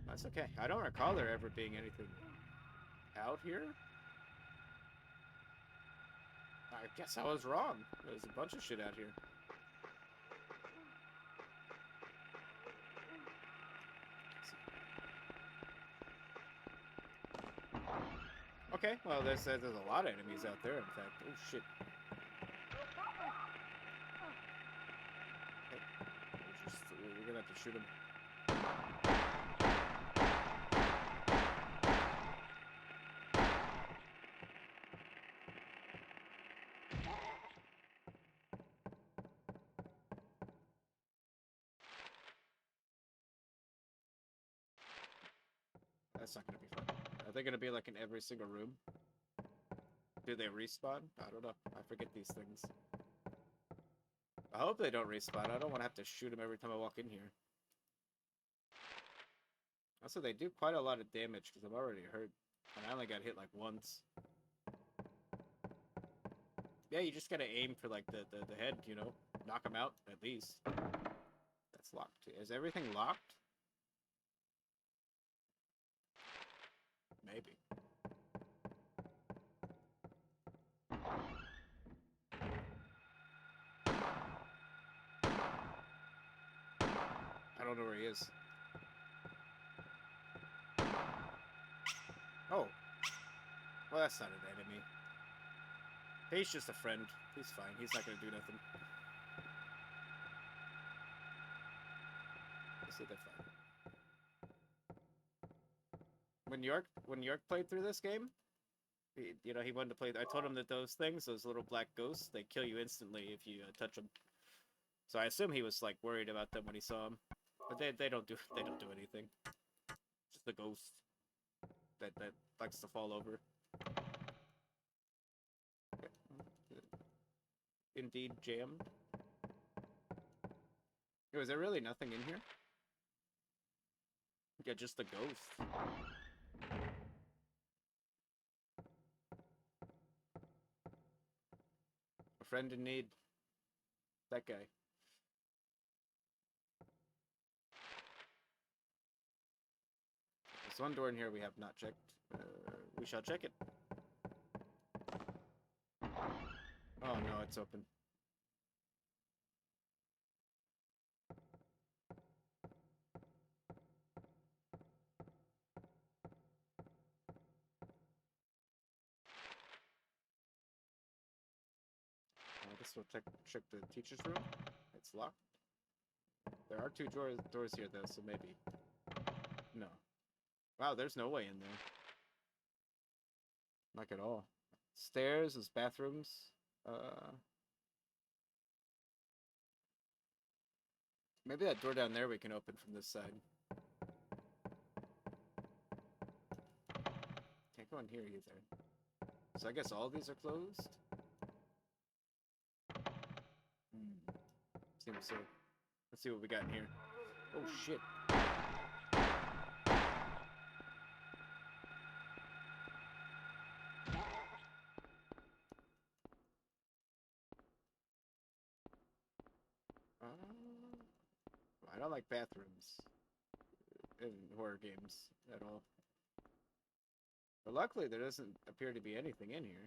That's okay. I don't recall there ever being anything out here. I guess I was wrong. There's a bunch of shit out here. Okay, well, there's a lot of enemies out there, in fact. Oh, shit. Okay. We're gonna have to shoot him. That's not gonna be fun. Are they gonna be like in every single room? Do they respawn? I don't know. I forget these things. I hope they don't respawn. I don't want to have to shoot them every time I walk in here. Also, they do quite a lot of damage because I'm already hurt. And I only got hit like once. Yeah, you just gotta aim for like the head, you know? Knock them out, at least. That's locked. Is everything locked? Maybe. I don't know where he is. Oh. Well, that's not an enemy. He's just a friend. He's fine. He's not gonna do nothing. I said they're fine. When York played through this game, he wanted to play. I told him that those things, those little black ghosts, they kill you instantly if you touch them. So I assume he was like worried about them when he saw him. But they don't do anything. Just a ghost that likes to fall over. Indeed jammed. Was there really nothing in here? Yeah, just the ghost. A friend in need. That guy. There's one door in here we have not checked. We shall check it. Oh no, it's open. I guess we'll check the teacher's room. It's locked. There are two doors here though, so maybe. No. Wow, there's no way in there. Like at all. Stairs, there's bathrooms. Maybe that door down there we can open from this side. Can't go in here either. So I guess all these are closed? Seems so. Let's see what we got in here. Oh shit. I don't like bathrooms in horror games at all. But luckily there doesn't appear to be anything in here.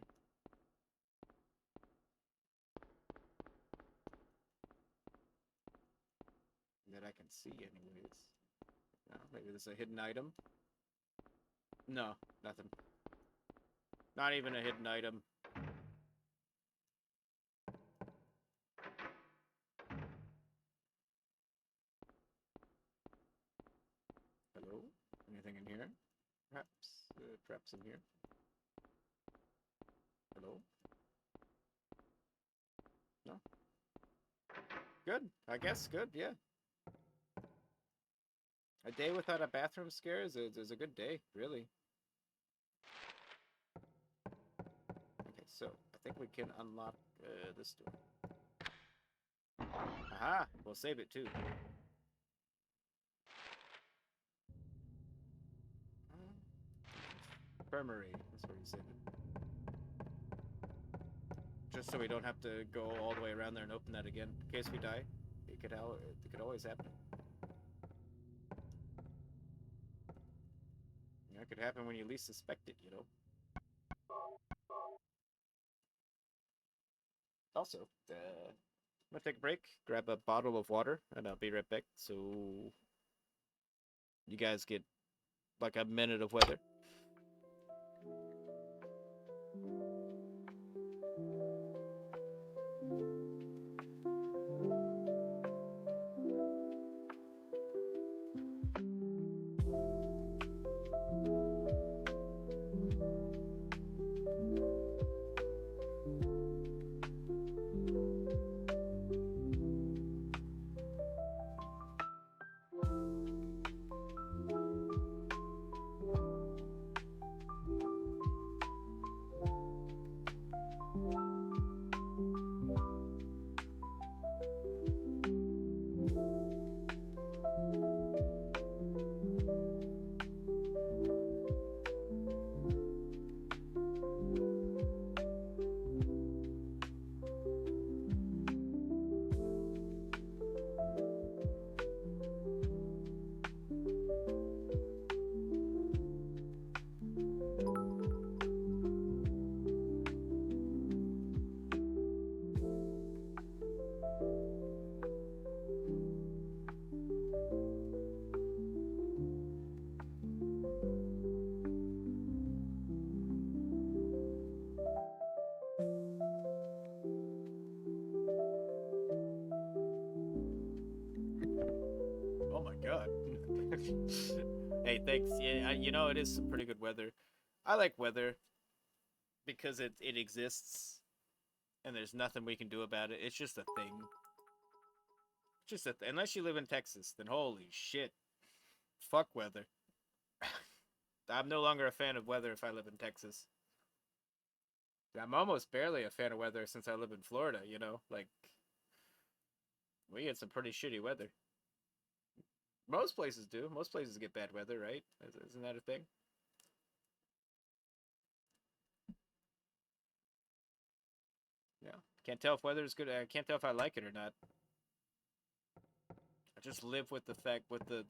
That I can see anyways. No, maybe there's a hidden item. No, nothing. Not even a hidden item. Hello? Anything in here? Perhaps? Traps in here? Hello? No? Good. I guess good, yeah. A day without a bathroom scare is a good day, really. Okay, so I think we can unlock this door. Aha! We'll save it too. Infirmary. That's where you save it. Just so we don't have to go all the way around there and open that again. In case we die. It could always happen. That could happen when you least suspect it, you know. Also, I'm gonna take a break, grab a bottle of water, and I'll be right back. So you guys get like a minute of weather. Oh my god. Hey, thanks. Yeah, you know, it is some pretty good weather. I like weather because it exists and there's nothing we can do about it. It's just a thing. Just unless you live in Texas, then holy shit, fuck weather. I'm no longer a fan of weather if I live in Texas. I'm almost barely a fan of weather since I live in Florida, you know? Like, we get some pretty shitty weather. Most places do. Most places get bad weather, right? Isn't that a thing? Yeah. Can't tell if weather is good. I can't tell if I like it or not. I just live with the fact, with the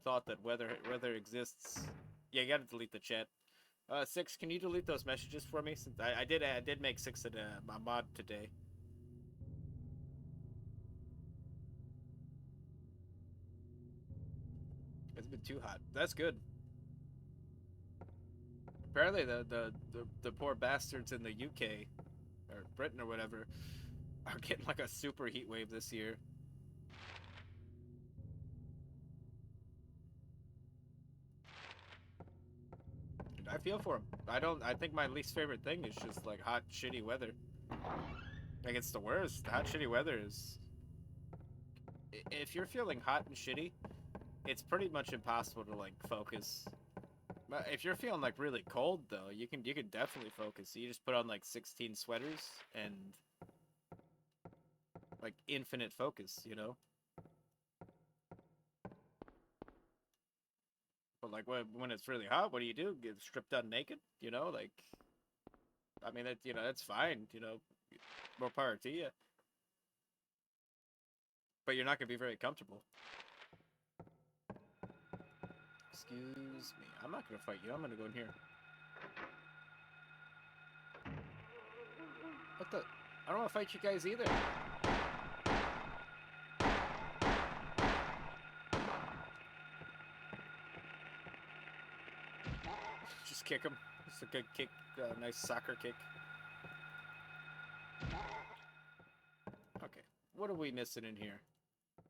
thought that weather exists. Yeah, you gotta delete the chat. Six, can you delete those messages for me? Since I did make Six a mod today. It's been too hot. That's good. Apparently the poor bastards in the UK or Britain or whatever are getting like a super heat wave this year. And I feel for them. I think my least favorite thing is just like hot, shitty weather. Like it's the worst. Hot, shitty weather is. If you're feeling hot and shitty, it's pretty much impossible to like focus. But if you're feeling like really cold though, you can definitely focus. You just put on like 16 sweaters and like infinite focus, you know? But like when it's really hot, what do? Get stripped down naked, you know? Like I mean that, you know, that's fine, you know. More power to you. But you're not going to be very comfortable. Excuse me. I'm not going to fight you. I'm going to go in here. What the? I don't want to fight you guys either. Just kick him. It's a good kick. Nice soccer kick. Okay. What are we missing in here?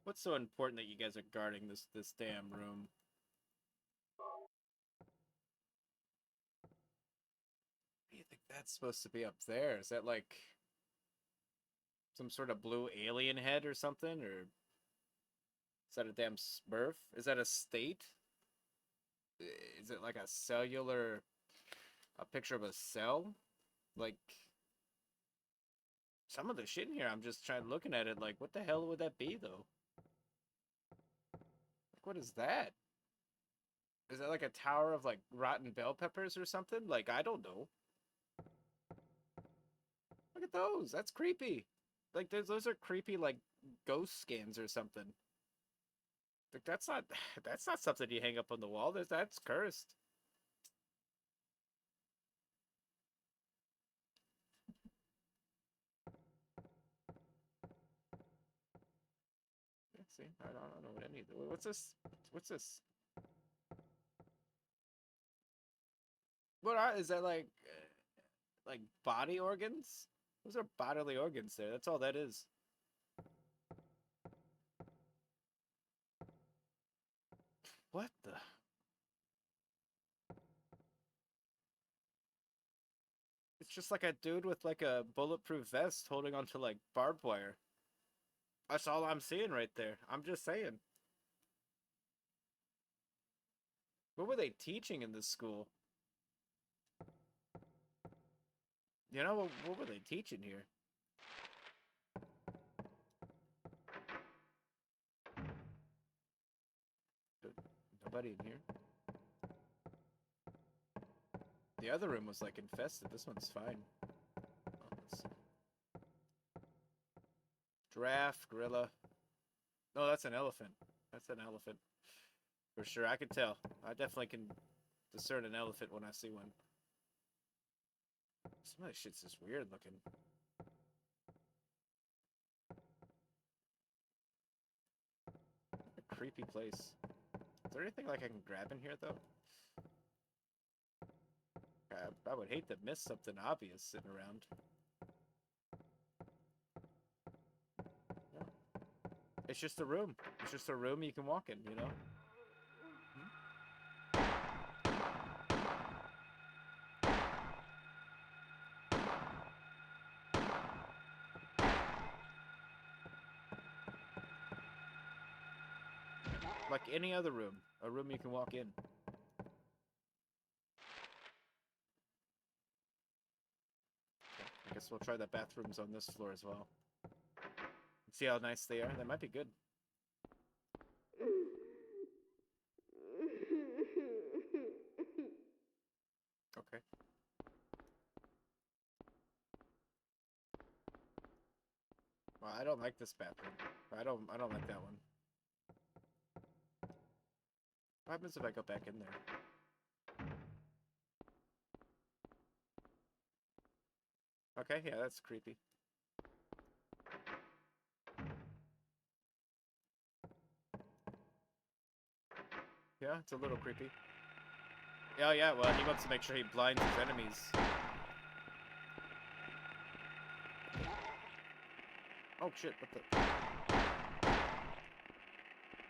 What's so important that you guys are guarding this damn room? What do you think that's supposed to be up there? Is that like some sort of blue alien head or something? Or is that a damn smurf? Is that a state? Is it like a cellular, a picture of a cell? Like, some of the shit in here, I'm just looking at it like, what the hell would that be, though? Like, what is that? Is that like a tower of, like, rotten bell peppers or something? Like, I don't know. Look at those. That's creepy. Like, those are creepy, like, ghost skins or something. Like, that's not something you hang up on the wall. That's cursed. Yeah, see, I don't know what any of the, what's this? What's this? Is that like body organs? Those are bodily organs there. That's all that is. What the? It's just like a dude with like a bulletproof vest holding onto like barbed wire. That's all I'm seeing right there. I'm just saying. What were they teaching in this school? You know, what were they teaching here? Nobody in here. The other room was like infested. This one's fine. Oh, giraffe, gorilla. No, that's an elephant. That's an elephant. For sure, I can tell. I definitely can discern an elephant when I see one. Some of this shit's just weird looking. A creepy place. Is there anything like I can grab in here though? I would hate to miss something obvious sitting around. Yeah. It's just a room. It's just a room you can walk in, you know? Like any other room. A room you can walk in. Okay, I guess we'll try the bathrooms on this floor as well. See how nice they are? They might be good. Okay. Well, I don't like this bathroom. I don't like that one. What happens if I go back in there? Okay, yeah, that's creepy. Yeah, it's a little creepy. Oh yeah, well, he wants to make sure he blinds his enemies. Oh shit, what the...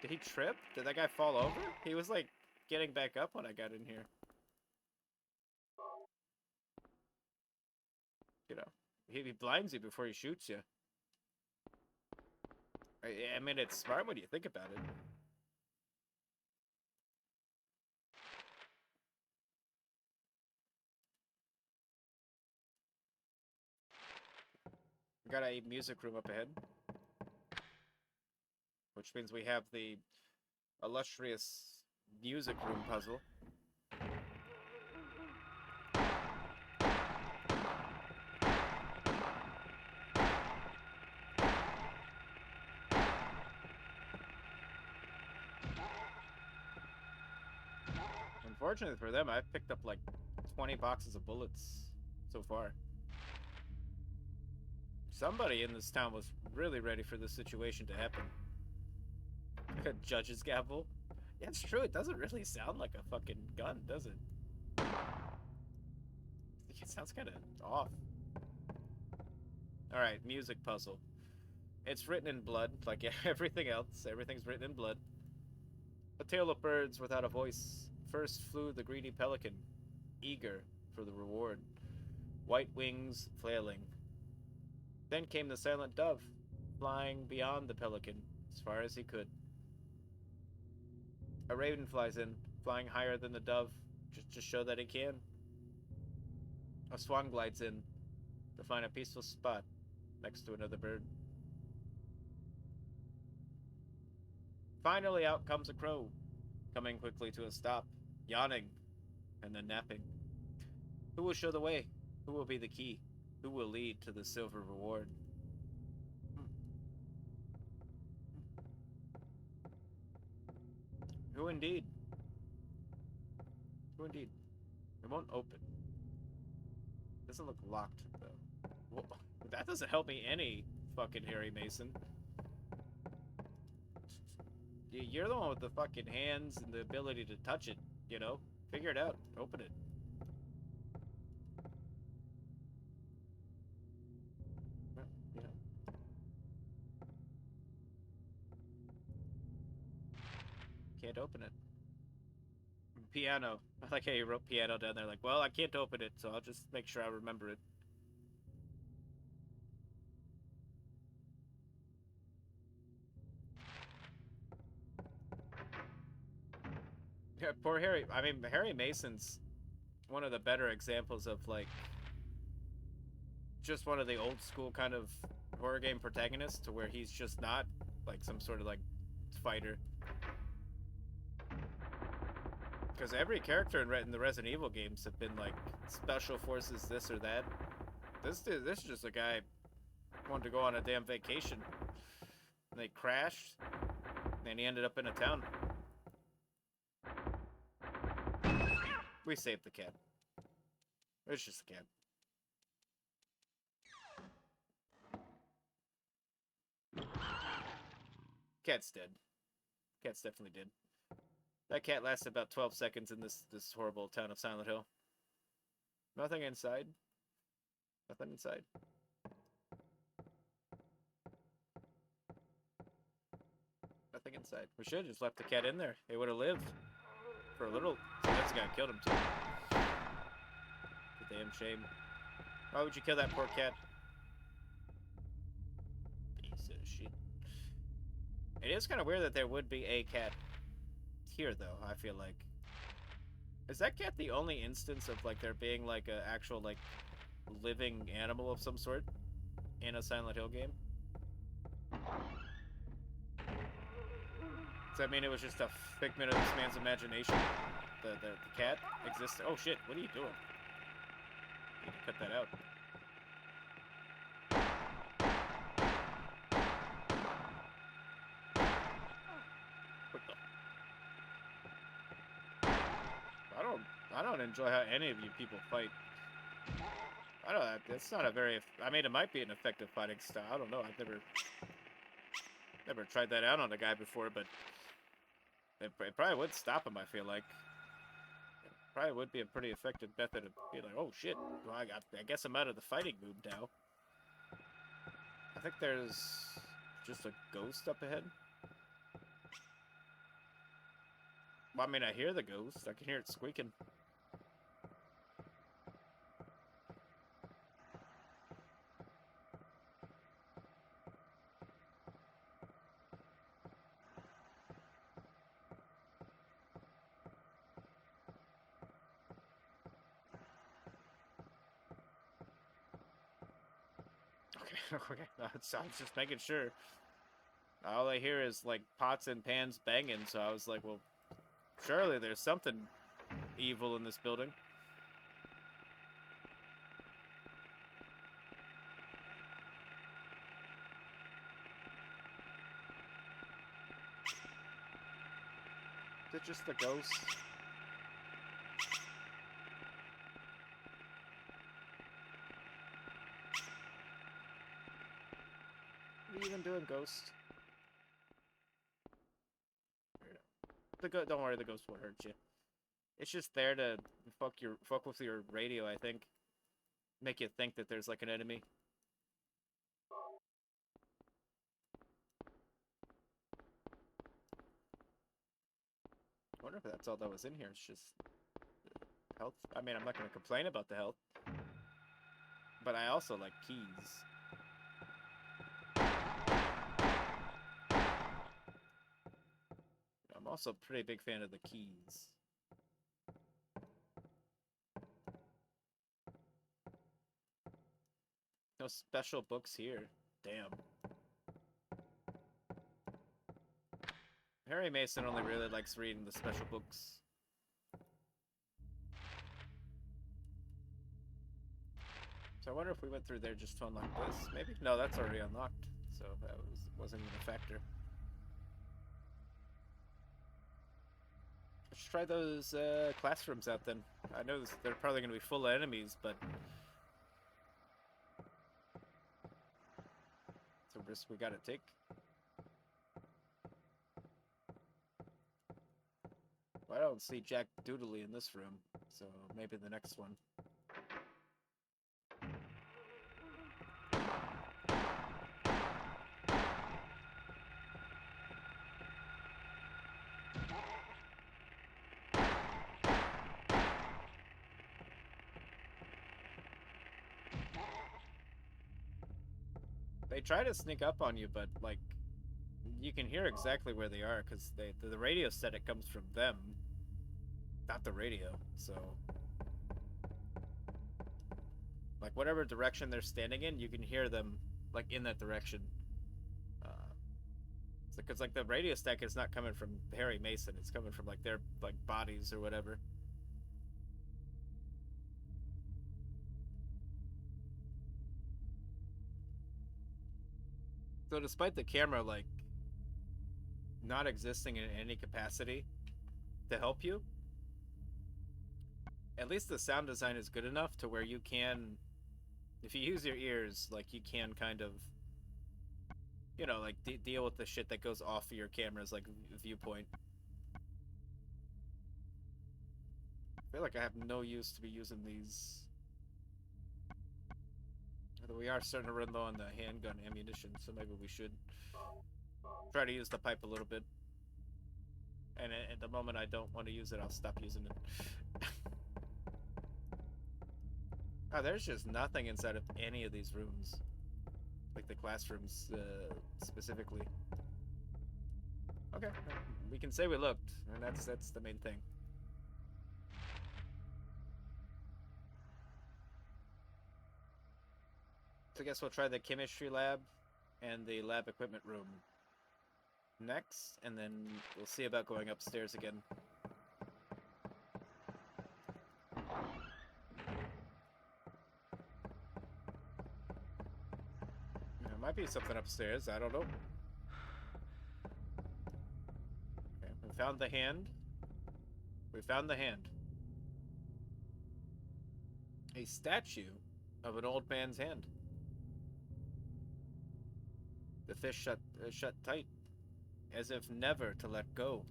Did he trip? Did that guy fall over? He was like getting back up when I got in here. You know, he blinds you before he shoots you. I mean, it's smart when you think about it. We got a music room up ahead. Which means we have the illustrious music room puzzle. Unfortunately for them, I've picked up like 20 boxes of bullets so far. Somebody in this town was really ready for this situation to happen. A judge's gavel? Yeah, it's true. It doesn't really sound like a fucking gun, does it? It sounds kind of off. Alright, music puzzle. It's written in blood, like everything else. Everything's written in blood. A tale of birds without a voice. First flew the greedy pelican, eager for the reward. White wings flailing. Then came the silent dove, flying beyond the pelican, as far as he could. A raven flies in, flying higher than the dove, just to show that he can. A swan glides in, to find a peaceful spot next to another bird. Finally out comes a crow, coming quickly to a stop, yawning, and then napping. Who will show the way? Who will be the key? Who will lead to the silver reward? Who indeed? Who indeed? It won't open. Doesn't look locked, though. Well, that doesn't help me any, fucking Harry Mason. You're the one with the fucking hands and the ability to touch it, you know? Figure it out. Open it. Well, you know. Can't open it. Piano. I like how you wrote piano down there. Like, well, I can't open it, so I'll just make sure I remember it. Yeah, poor Harry. I mean, Harry Mason's one of the better examples of, like, just one of the old school kind of horror game protagonists, to where he's just not, like, some sort of, like, fighter. Because every character in the Resident Evil games have been, like, special forces, this or that. This is just a guy who wanted to go on a damn vacation. And they crashed, and he ended up in a town. We saved the cat. It's just a cat. Cat's dead. Cat's definitely dead. That cat lasted about 12 seconds in this horrible town of Silent Hill. Nothing inside. Nothing inside. Nothing inside. We should have just left the cat in there. It would have lived. For a little. So that's the guy who killed him too. It's a damn shame. Why would you kill that poor cat? Piece of shit. It is kind of weird that there would be a cat here, though, I feel like. Is that cat the only instance of, like, there being, like, an actual, like, living animal of some sort in a Silent Hill game? Does that mean it was just a figment of this man's imagination? The cat exists? Oh, shit, what are you doing? You need to cut that out. I don't enjoy how any of you people fight. I don't. It's not a very. I mean, it might be an effective fighting style. I don't know. I've never tried that out on a guy before, but it probably would stop him. I feel like it probably would be a pretty effective method of being like, oh shit. Well, I guess I'm out of the fighting mood now. I think there's just a ghost up ahead. Well, I mean, I hear the ghost. I can hear it squeaking. Okay, I was just making sure. All I hear is like pots and pans banging, so I was like, well, surely there's something evil in this building. Is it just the ghost? What are you even doing, ghost? Don't worry, the ghost won't hurt you. It's just there to fuck with your radio, I think. Make you think that there's like an enemy. I wonder if that's all that was in here. It's just health. I mean, I'm not gonna complain about the health, but I also like keys. I'm also a pretty big fan of the keys. No special books here. Damn. Harry Mason only really likes reading the special books. So I wonder if we went through there just to unlock this. Maybe? No, that's already unlocked. So that wasn't even a factor. Let's try those classrooms out then. I know they're probably going to be full of enemies, but it's a risk we got to take. Well, I don't see Jack Doodley in this room, so maybe the next one. They try to sneak up on you, but like you can hear exactly where they are because the radio static comes from them, not the radio. So like whatever direction they're standing in, you can hear them like in that direction. Because like the radio static is not coming from Harry Mason; it's coming from like their like bodies or whatever. So despite the camera like not existing in any capacity to help you, at least the sound design is good enough to where you can, if you use your ears, like you can kind of, you know, like deal with the shit that goes off of your camera's like viewpoint. I feel like I have no use to be using these. Although we are starting to run low on the handgun ammunition, so maybe we should try to use the pipe a little bit. And at the moment I don't want to use it, I'll stop using it. Oh, there's just nothing inside of any of these rooms. Like the classrooms, specifically. Okay, we can say we looked, and that's the main thing. So I guess we'll try the chemistry lab and the lab equipment room next, and then we'll see about going upstairs again. There might be something upstairs, I don't know. Okay, we found the hand. We found the hand. A statue of an old man's hand. The fist shut tight, as if never to let go.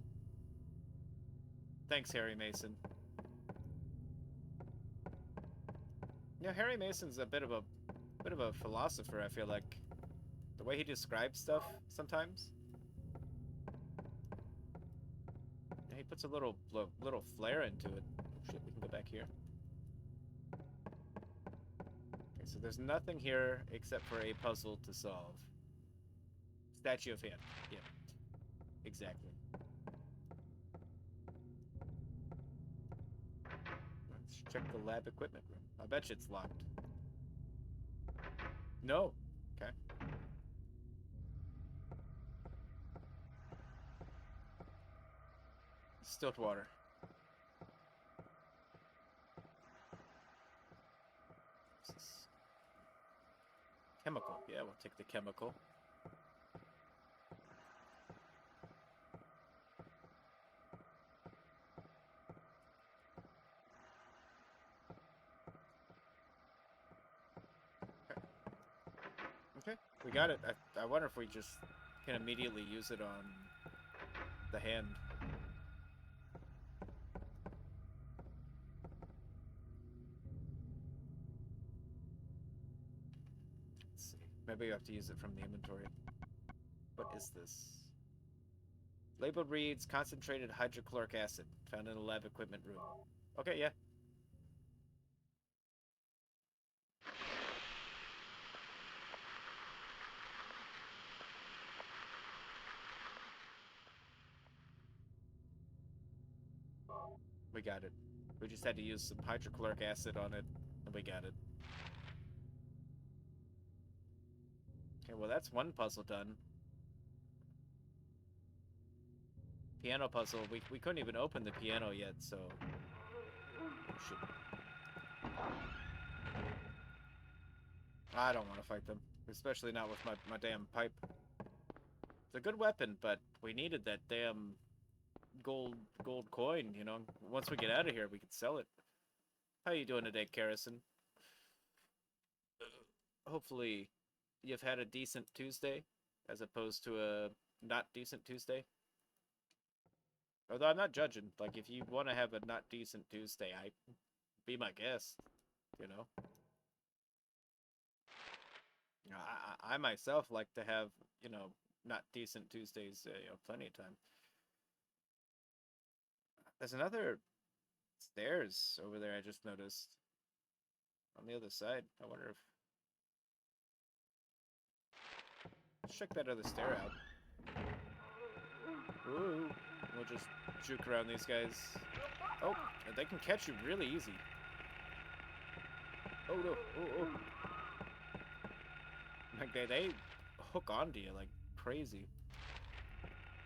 Thanks, Harry Mason. You know, Harry Mason's a bit of a philosopher, I feel like. The way he describes stuff sometimes. Yeah, he puts a little flair into it. Oh shit, we can go back here. Okay, so there's nothing here except for a puzzle to solve. Statue of hand. Yeah. Exactly. Let's check the lab equipment room. I bet you it's locked. No. Okay. Stilt water. Chemical. Yeah, we'll take the chemical. Okay, we got it. I wonder if we just can immediately use it on the hand. Let's see. Maybe we have to use it from the inventory. What is this? Label reads concentrated hydrochloric acid found in the lab equipment room. Okay, yeah. We got it. We just had to use some hydrochloric acid on it, and we got it. Okay, well that's one puzzle done. Piano puzzle. We couldn't even open the piano yet, so... Oh, shit. I don't want to fight them. Especially not with my damn pipe. It's a good weapon, but we needed that damn gold coin, you know? Once we get out of here, we could sell it. How you doing today, Karrison? Hopefully you've had a decent Tuesday, as opposed to a not decent Tuesday. Although I'm not judging. Like, if you want to have a not decent Tuesday, be my guest, you know? I myself like to have, you know, not decent Tuesdays, you know, plenty of time. There's another stairs over there I just noticed. On the other side. I wonder if... Let's check that other stair out. Ooh. We'll just juke around these guys. Oh, they can catch you really easy. Oh, no. Oh, oh. Like, they hook onto you like crazy.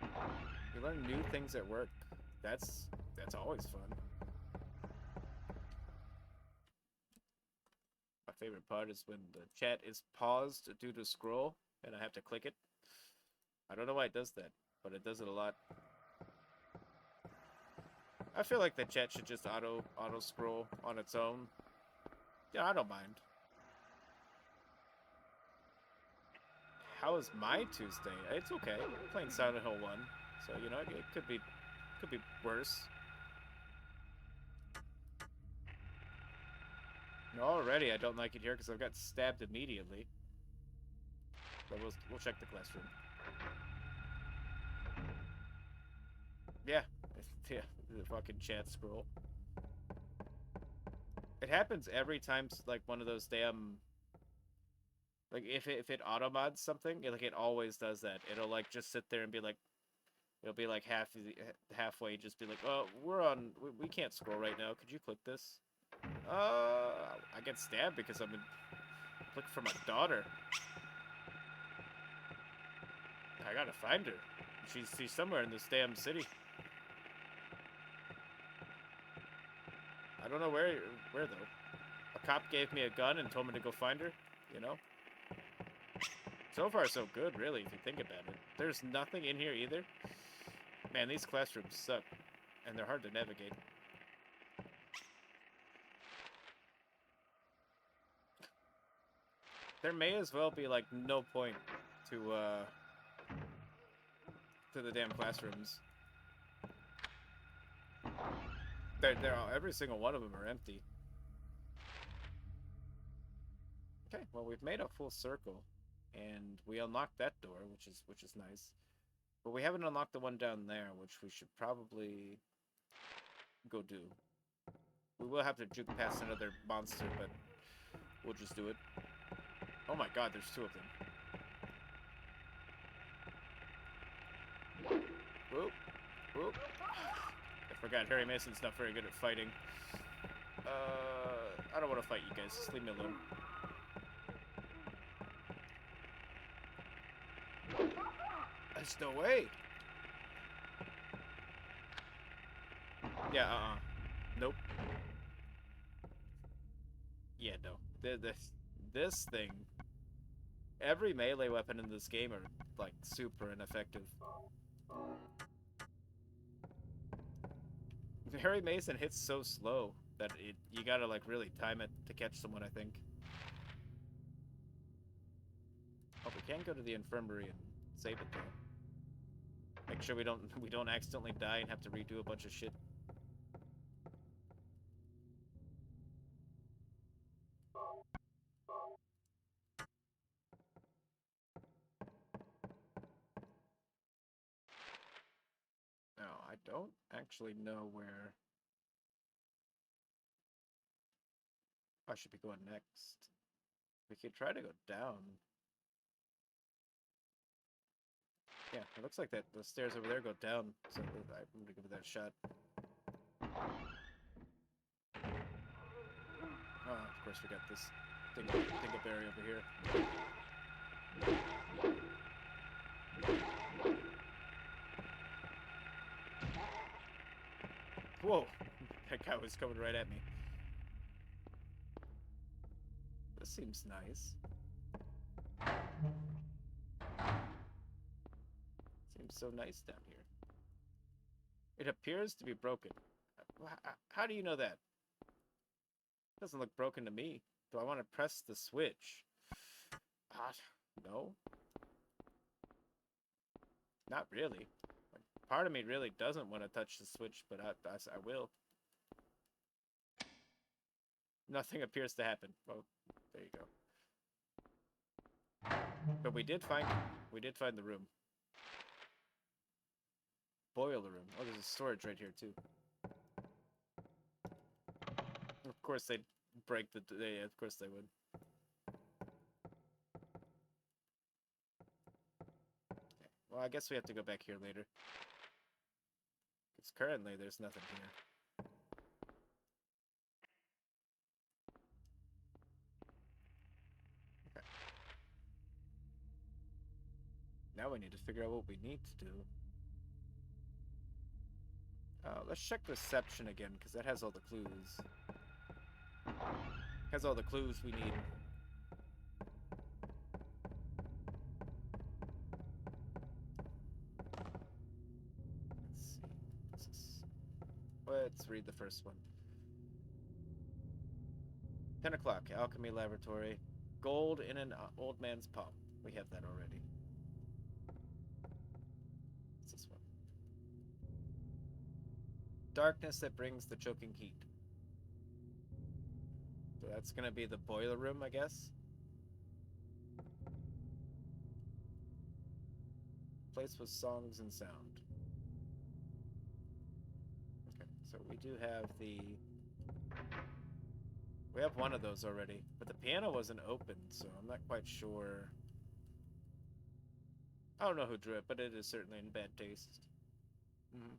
You learn new things at work. That's always fun. My favorite part is when the chat is paused due to scroll, and I have to click it. I don't know why it does that, but it does it a lot. I feel like the chat should just auto scroll on its own. Yeah, I don't mind. How is my Tuesday? It's okay. I'm playing Silent Hill 1, so you know it could be worse. Already, I don't like it here because I've got stabbed immediately. But we'll check the classroom. Yeah, yeah, the fucking chat scroll. It happens every time, like one of those damn. Like if it auto mods something, it always does that. It'll like just sit there and be like, It'll be like halfway, just be like, oh, we can't scroll right now. Could you click this? I get stabbed because I'm looking for my daughter. I gotta find her. She's somewhere in this damn city. I don't know where though. A cop gave me a gun and told me to go find her, you know? So far, so good, really, if you think about it. There's nothing in here either. Man, these classrooms suck, and they're hard to navigate. There may as well be, like, no point to the damn classrooms. Every single one of them are empty. Okay, well, we've made a full circle, and we unlocked that door, which is nice. But we haven't unlocked the one down there, which we should probably go do. We will have to juke past another monster, but we'll just do it. Oh my god, there's two of them. Whoop, whoop. I forgot, Harry Mason's not very good at fighting. I don't want to fight you guys, just leave me alone. There's no way. Yeah, nope. Yeah, no. This thing. Every melee weapon in this game are, like, super ineffective. Harry Mason hits so slow that you gotta, like, really time it to catch someone, I think. Oh, we can go to the infirmary and save it, though. Make sure we don't accidentally die and have to redo a bunch of shit. No, I don't actually know where I should be going next. We could try to go down. Yeah, it looks like that the stairs over there go down, so I'm gonna give it that shot. Oh, of course we got this dingleberry over here. Whoa! That guy was coming right at me. This seems nice. Seems so nice down here. It appears to be broken. How do you know that? It doesn't look broken to me. Do I want to press the switch? No. Not really. Part of me really doesn't want to touch the switch, but I will. Nothing appears to happen. Well, there you go. But we did find the room. Boiler room. Oh, there's a storage right here too. Of course they'd break the. Yeah, of course they would. Okay. Well, I guess we have to go back here later. Because currently there's nothing here. Okay. Now we need to figure out what we need to do. Let's check reception again, because that has all the clues. Has all the clues we need. Let's see. Let's read the first one. 10 o'clock, Alchemy Laboratory. Gold in an old man's palm. We have that already. What's this one? Darkness that brings the choking heat. So that's gonna be the boiler room, I guess. Place with songs and sound. Okay, so we do have we have one of those already, but the piano wasn't open, so I'm not quite sure. I don't know who drew it, but it is certainly in bad taste. Mm-hmm.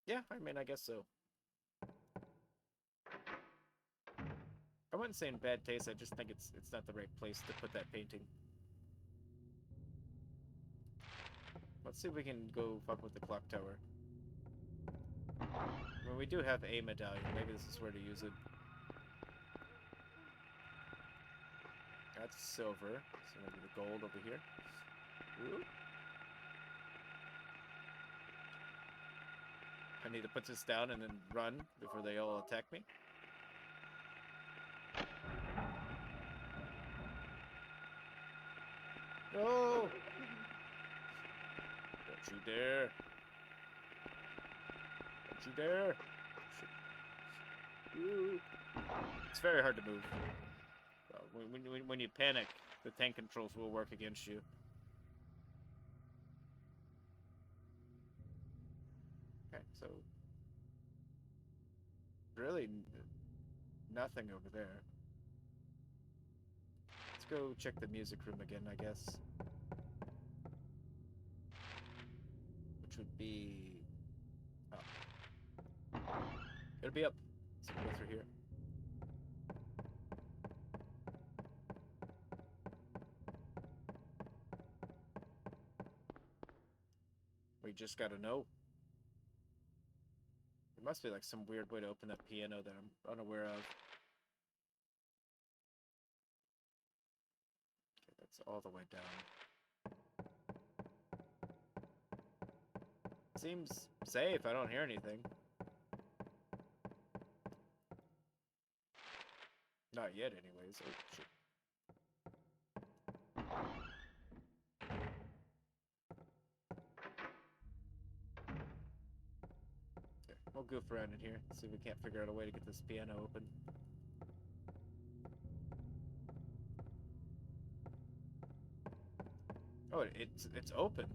Yeah, I mean, I guess so. I wouldn't say in bad taste. I just think it's not the right place to put that painting. Let's see if we can go fuck with the clock tower. Well, we do have a medallion. Maybe this is where to use it. That's silver. So maybe the gold over here. Ooh. I need to put this down and then run before they all attack me. No! Don't you dare! Don't you dare! Ooh. It's very hard to move. When you panic, the tank controls will work against you. Okay, so really nothing over there. Let's go check the music room again, I guess. Which would be up. It'll be up. So we'll go through here. We just gotta know. There must be like some weird way to open that piano that I'm unaware of. Okay, that's all the way down. Seems safe. I don't hear anything. Not yet, anyways. Oh, shit. Okay, we'll goof around in here. See if we can't figure out a way to get this piano open. Oh, it's open.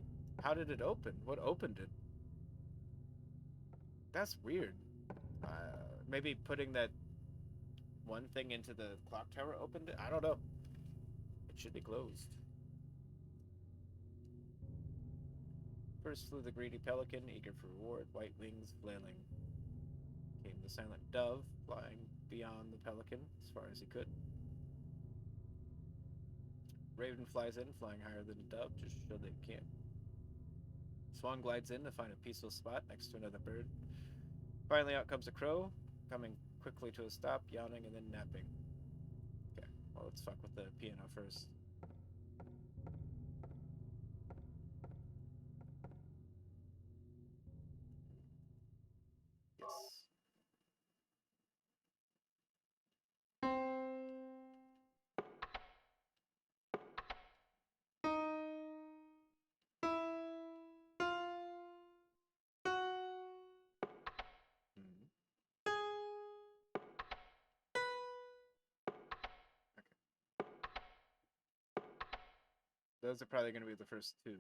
How did it open? What opened it? That's weird. Maybe putting that one thing into the clock tower opened it? I don't know. It should be closed. First flew the greedy pelican, eager for reward, white wings flailing. Came the silent dove, flying beyond the pelican as far as he could. Raven flies in, flying higher than a dove, just so they can. Swan glides in to find a peaceful spot next to another bird. Finally, out comes a crow, coming quickly to a stop, yawning and then napping. Okay, well, let's fuck with the piano first. Yes. Hmm. Those are probably going to be the first two.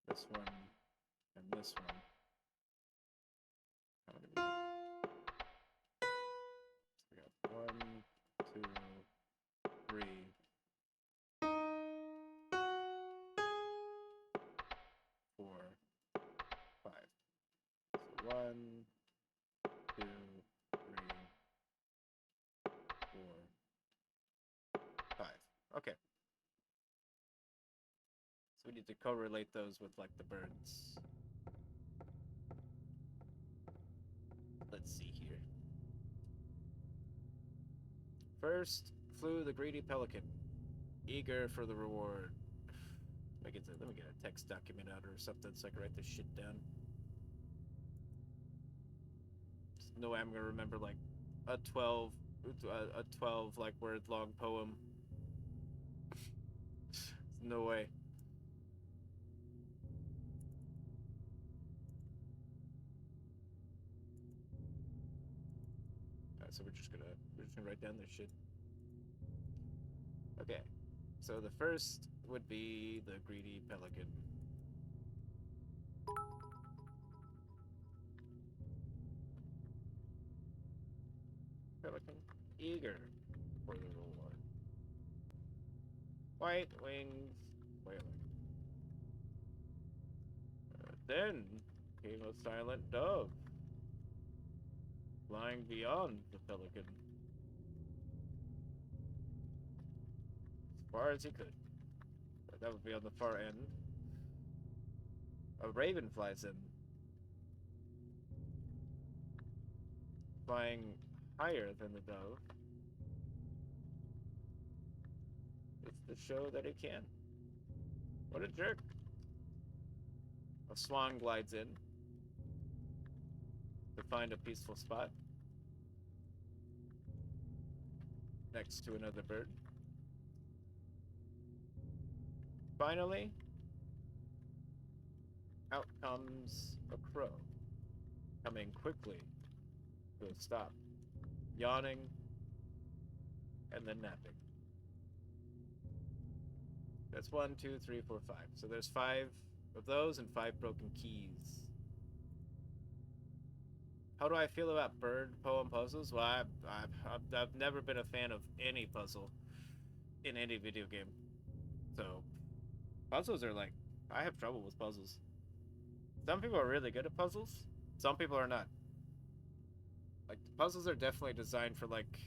This one and this one. How many we got? So we got 1, 2, 3, 4, 5. So 1, 2, 3, 4, 5. Okay. So we need to correlate those with like the birds. Let's see here. First flew the greedy pelican, eager for the reward. Let me get a text document out or something so I can write this shit down. There's no way I'm gonna remember like a 12 like word long poem. No way. Alright, so we're just gonna write down this shit. Okay. So the first would be the greedy pelican. Pelican, eager for the reward. White wings wailing. Then came a silent dove, flying beyond the pelican, as far as he could. That would be on the far end. A raven flies in, flying higher than the dove. It's to show that it can. What a jerk. A swan glides in to find a peaceful spot next to another bird. Finally, out comes a crow, coming quickly to a stop, yawning and then napping. That's 1, 2, 3, 4, 5. So there's 5 of those and 5 broken keys. How do I feel about bird poem puzzles? Well, I've never been a fan of any puzzle in any video game. So, puzzles are like, I have trouble with puzzles. Some people are really good at puzzles. Some people are not. Like, puzzles are definitely designed for, like,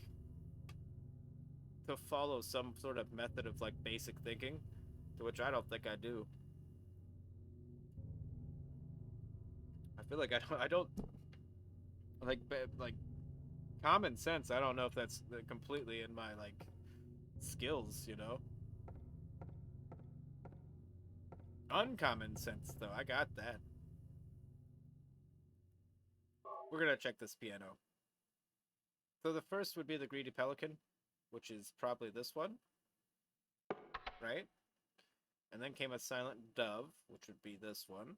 to follow some sort of method of, like, basic thinking, to which I don't think I do. I feel like I don't like common sense. I don't know if that's completely in my like skills, you know. Uncommon sense though, I got that. We're gonna check this piano. So the first would be the greedy pelican, which is probably this one, right? And then came a silent dove, which would be this one.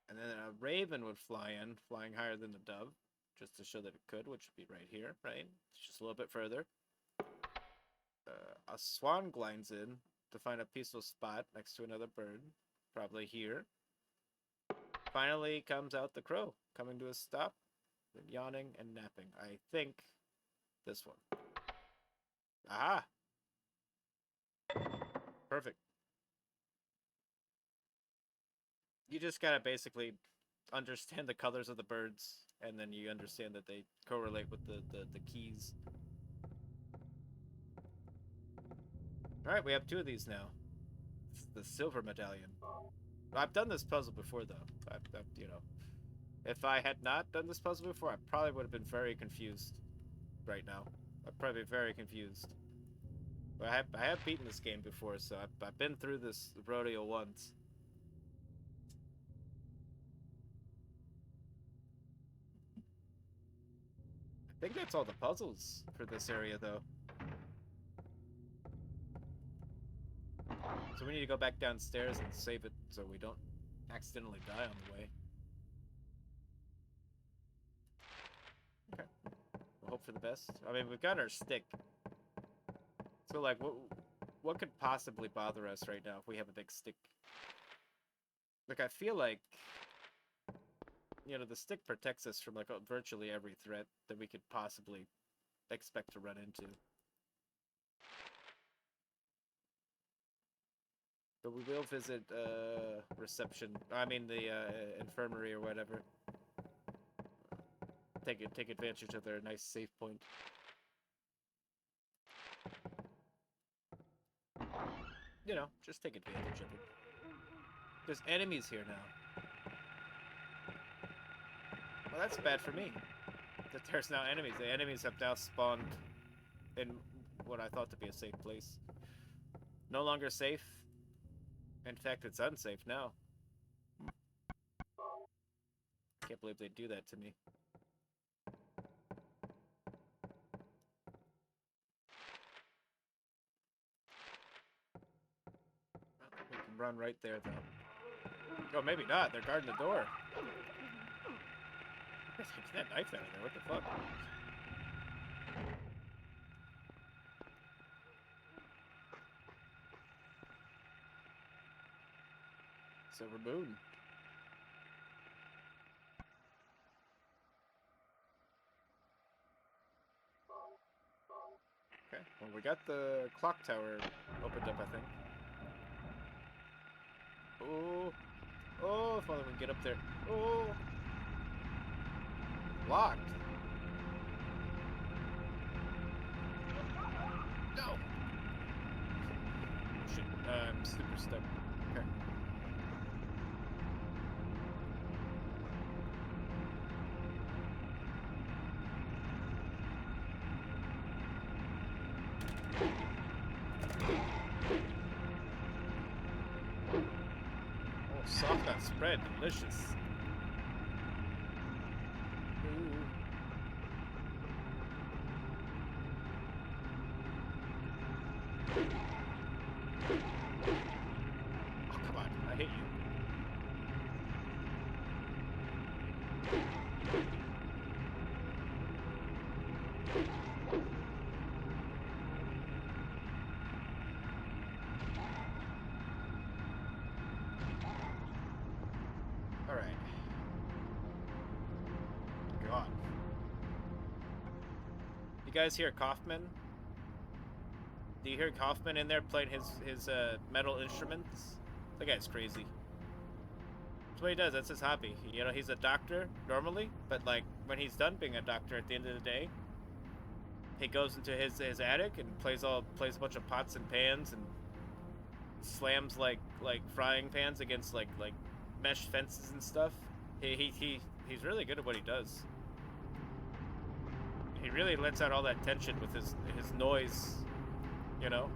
And then a raven would fly in, flying higher than the dove, just to show that it could, which would be right here, right? Just a little bit further. A swan glides in to find a peaceful spot next to another bird, probably here. Finally comes out the crow, coming to a stop, then yawning and napping. I think this one. Aha! Perfect. You just gotta basically understand the colors of the birds, and then you understand that they correlate with the keys. Alright, we have 2 of these now. It's the silver medallion. I've done this puzzle before, though. You know, if I had not done this puzzle before, I probably would have been very confused right now. I'd probably be very confused. But I have beaten this game before, so I've been through this rodeo once. I think that's all the puzzles for this area, though. So we need to go back downstairs and save it so we don't accidentally die on the way. Okay. We'll hope for the best. I mean, we've got our stick. So, like, what could possibly bother us right now if we have a big stick? Like, I feel like, you know, the stick protects us from, like, virtually every threat that we could possibly expect to run into. But we will visit, reception. I mean, the, infirmary or whatever. Take advantage of their nice save point. You know, just take advantage of it. There's enemies here now. Well, that's bad for me. That there's now enemies. The enemies have now spawned in what I thought to be a safe place. No longer safe. In fact, it's unsafe now. Can't believe they'd do that to me. We can run right there, though. Oh, maybe not. They're guarding the door. Get that knife out of there. What the fuck? Silver moon. Okay, well, we got the clock tower opened up, I think. Oh. Oh, if only we can get up there. Oh. Locked. No. Shit. I'm super stuck. Okay. Oh, soft on spread. Delicious. Ooh. Oh, come on. I hit you. Alright. God. You guys hear Kaufman? Do you hear Kaufman in there playing his metal instruments? That guy's crazy. That's what he does. That's his hobby. You know, he's a doctor normally, but like when he's done being a doctor at the end of the day, he goes into his attic and plays a bunch of pots and pans and slams like frying pans against like mesh fences and stuff. He's really good at what he does. He really lets out all that tension with his noise, you know.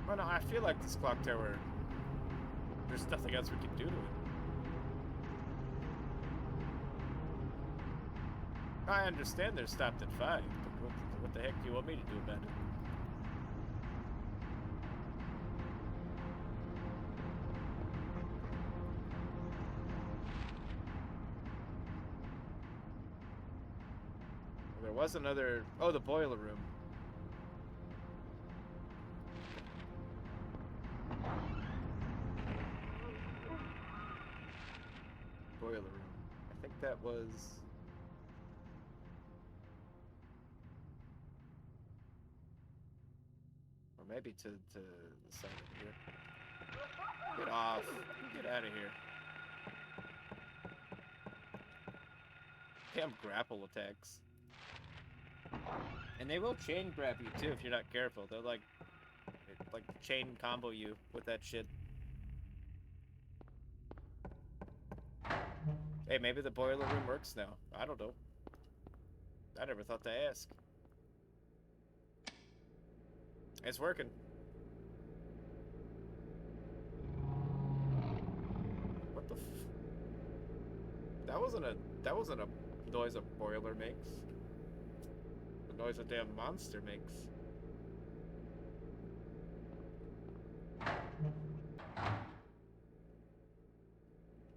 Well, no, I feel like this clock tower, there's nothing else we can do to it. I understand they're stopped at 5, but what the heck do you want me to do about it? There was another... Oh, the boiler room. Boiler room. I think that was... Or maybe to the side of here. Get off. Get out of here. Damn grapple attacks. And they will chain grab you too if you're not careful. They'll like chain combo you with that shit. Hey, maybe the boiler room works now. I don't know. I never thought to ask. It's working. What the f... That wasn't a noise a boiler makes. The noise a damn monster makes.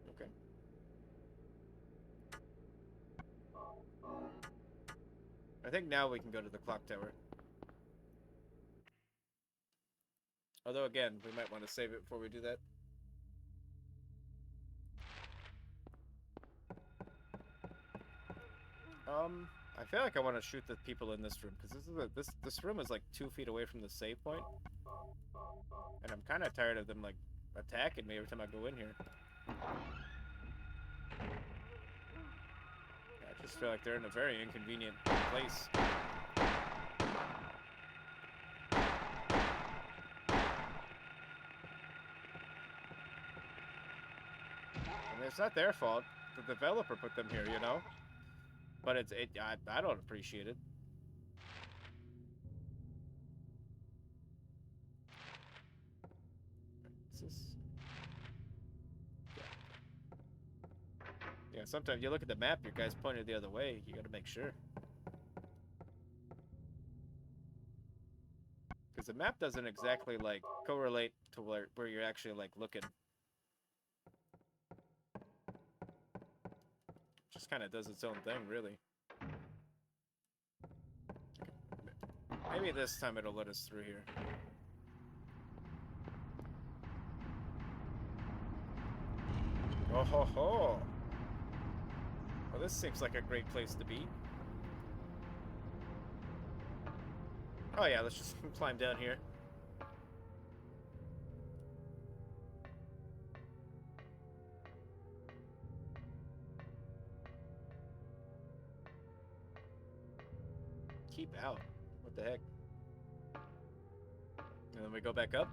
Okay. I think now we can go to the clock tower. Although again, we might want to save it before we do that. I feel like I want to shoot the people in this room because this room is like 2 feet away from the save point, and I'm kind of tired of them like attacking me every time I go in here. Yeah, I just feel like they're in a very inconvenient place. I mean, it's not their fault. The developer put them here, you know? But I don't appreciate it. Is this... Yeah, sometimes you look at the map, your guy's pointed the other way. You gotta make sure. Because the map doesn't exactly, like, correlate to where you're actually, like, looking. Just kind of does its own thing, really. Maybe this time it'll let us through here. Oh ho ho! Well, this seems like a great place to be. Oh yeah, let's just climb down here. What the heck? And then we go back up?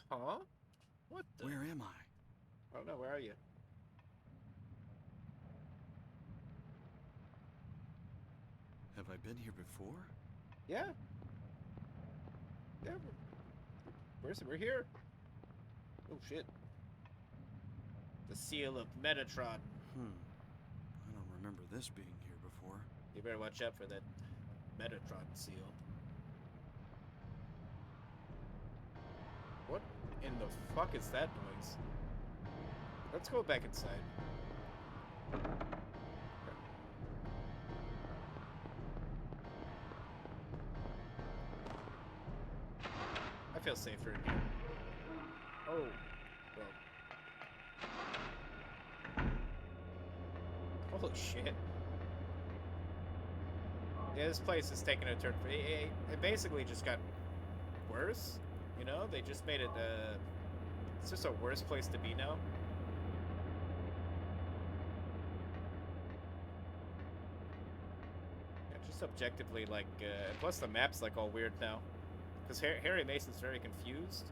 Huh? What the? Where am I? I don't know, where are you? Have I been here before? Yeah. Yeah, we're here. Oh shit. The seal of Metatron. I don't remember this being here before. You better watch out for that Metatron seal. What in the fuck is that noise? Let's go back inside. I feel safer in here. Oh, well. Holy shit. Yeah, this place is taking a turn. It basically just got worse, you know? They just made it, it's just a worse place to be now. Yeah, just objectively, like, and plus the map's, like, all weird now. Because Harry Mason's very confused.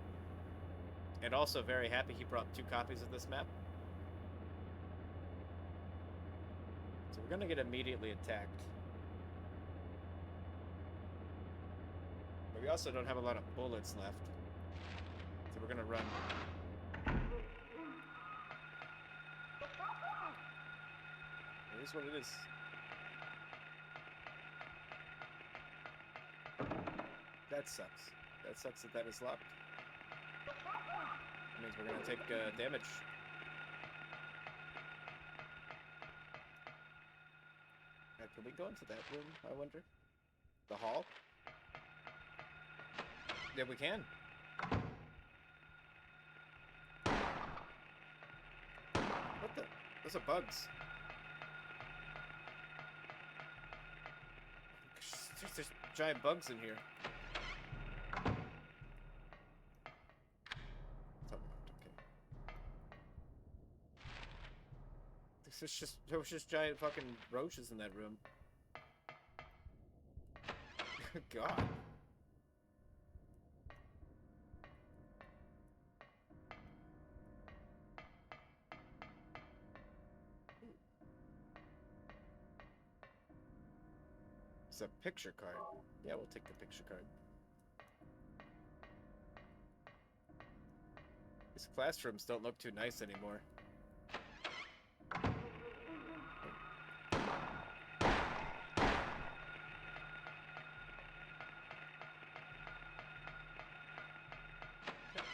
And also very happy he brought 2 copies of this map. So we're gonna get immediately attacked. But we also don't have a lot of bullets left. So we're gonna run. It is what it is. That sucks. That sucks that is locked. That means we're gonna take damage. Can we go into that room, I wonder? The hall? Yeah, we can. What the? Those are bugs. There's giant bugs in here. Okay. There was just giant fucking roaches in that room. God. It's a picture card. Yeah, we'll take the picture card. These classrooms don't look too nice anymore.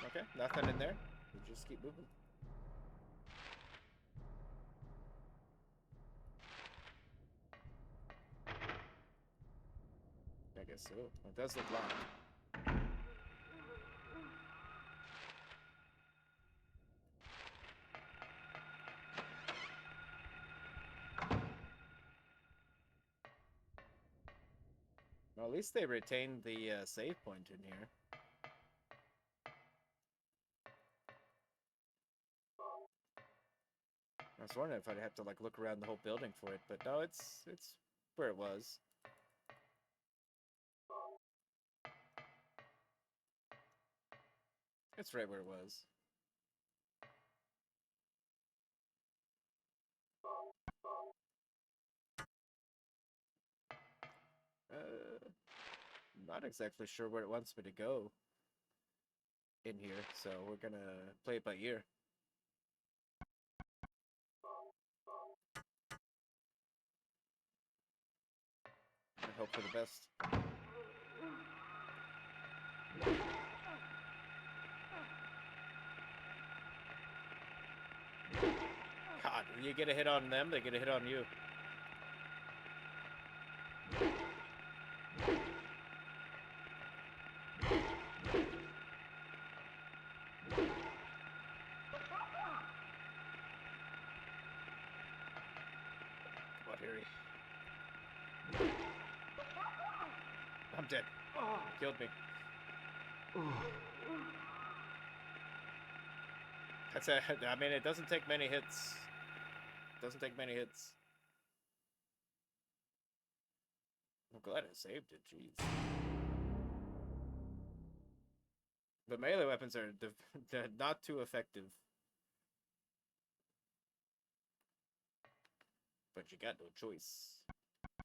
Okay, nothing in there. We just keep moving. I guess so. It does look locked. Well, at least they retained the save point in here. I was wondering if I'd have to like look around the whole building for it, but no, it's where it was. It's right where it was. Not exactly sure where it wants me to go in here, so we're gonna play it by ear. And hope for the best. God, when you get a hit on them, they get a hit on you. Come on, Harry. I'm dead. Killed me. That's a, I mean, it doesn't take many hits. It doesn't take many hits. I'm glad I saved it, jeez. The melee weapons are not too effective. But you got no choice.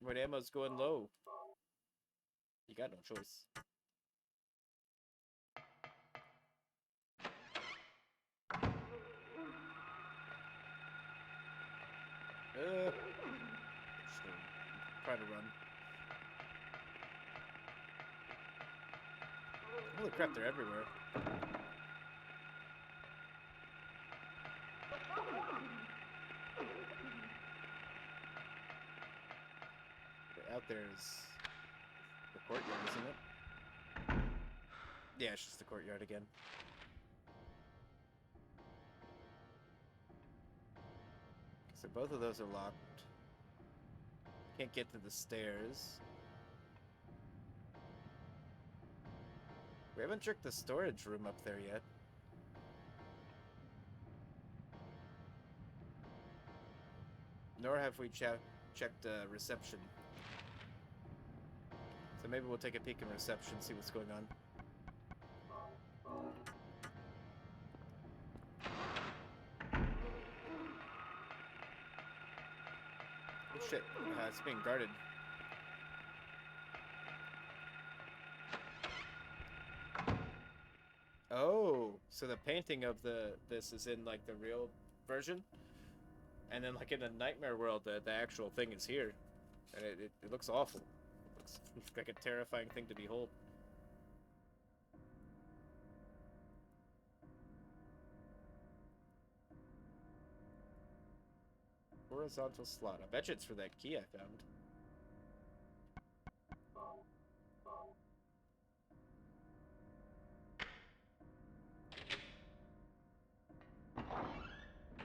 When ammo's going low, you got no choice. Try to run. Holy crap, they're everywhere. Out there is the courtyard, isn't it? Yeah, it's just the courtyard again. So both of those are locked. Can't get to the stairs. We haven't checked the storage room up there yet. Nor have we checked reception. So maybe we'll take a peek in reception, see what's going on. Oh shit, it's being guarded. Oh, so the painting of this is in like the real version? And then like in the nightmare world, the actual thing is here. And it looks awful. It looks like a terrifying thing to behold. Horizontal slot. I bet you it's for that key I found.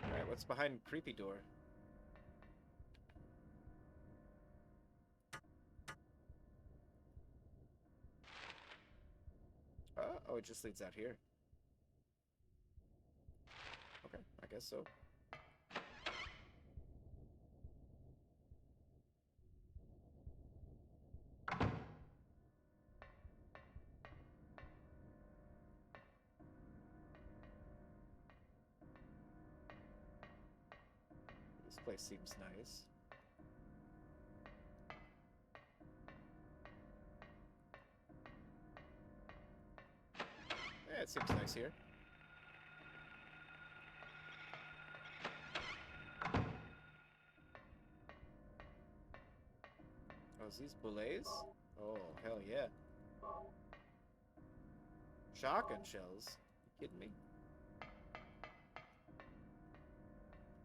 Alright, what's behind creepy door? Oh, it just leads out here. Okay, I guess so. This place seems nice. Yeah, it seems nice here. Oh, is these bullets? Oh, hell yeah. Shotgun shells? You kidding me?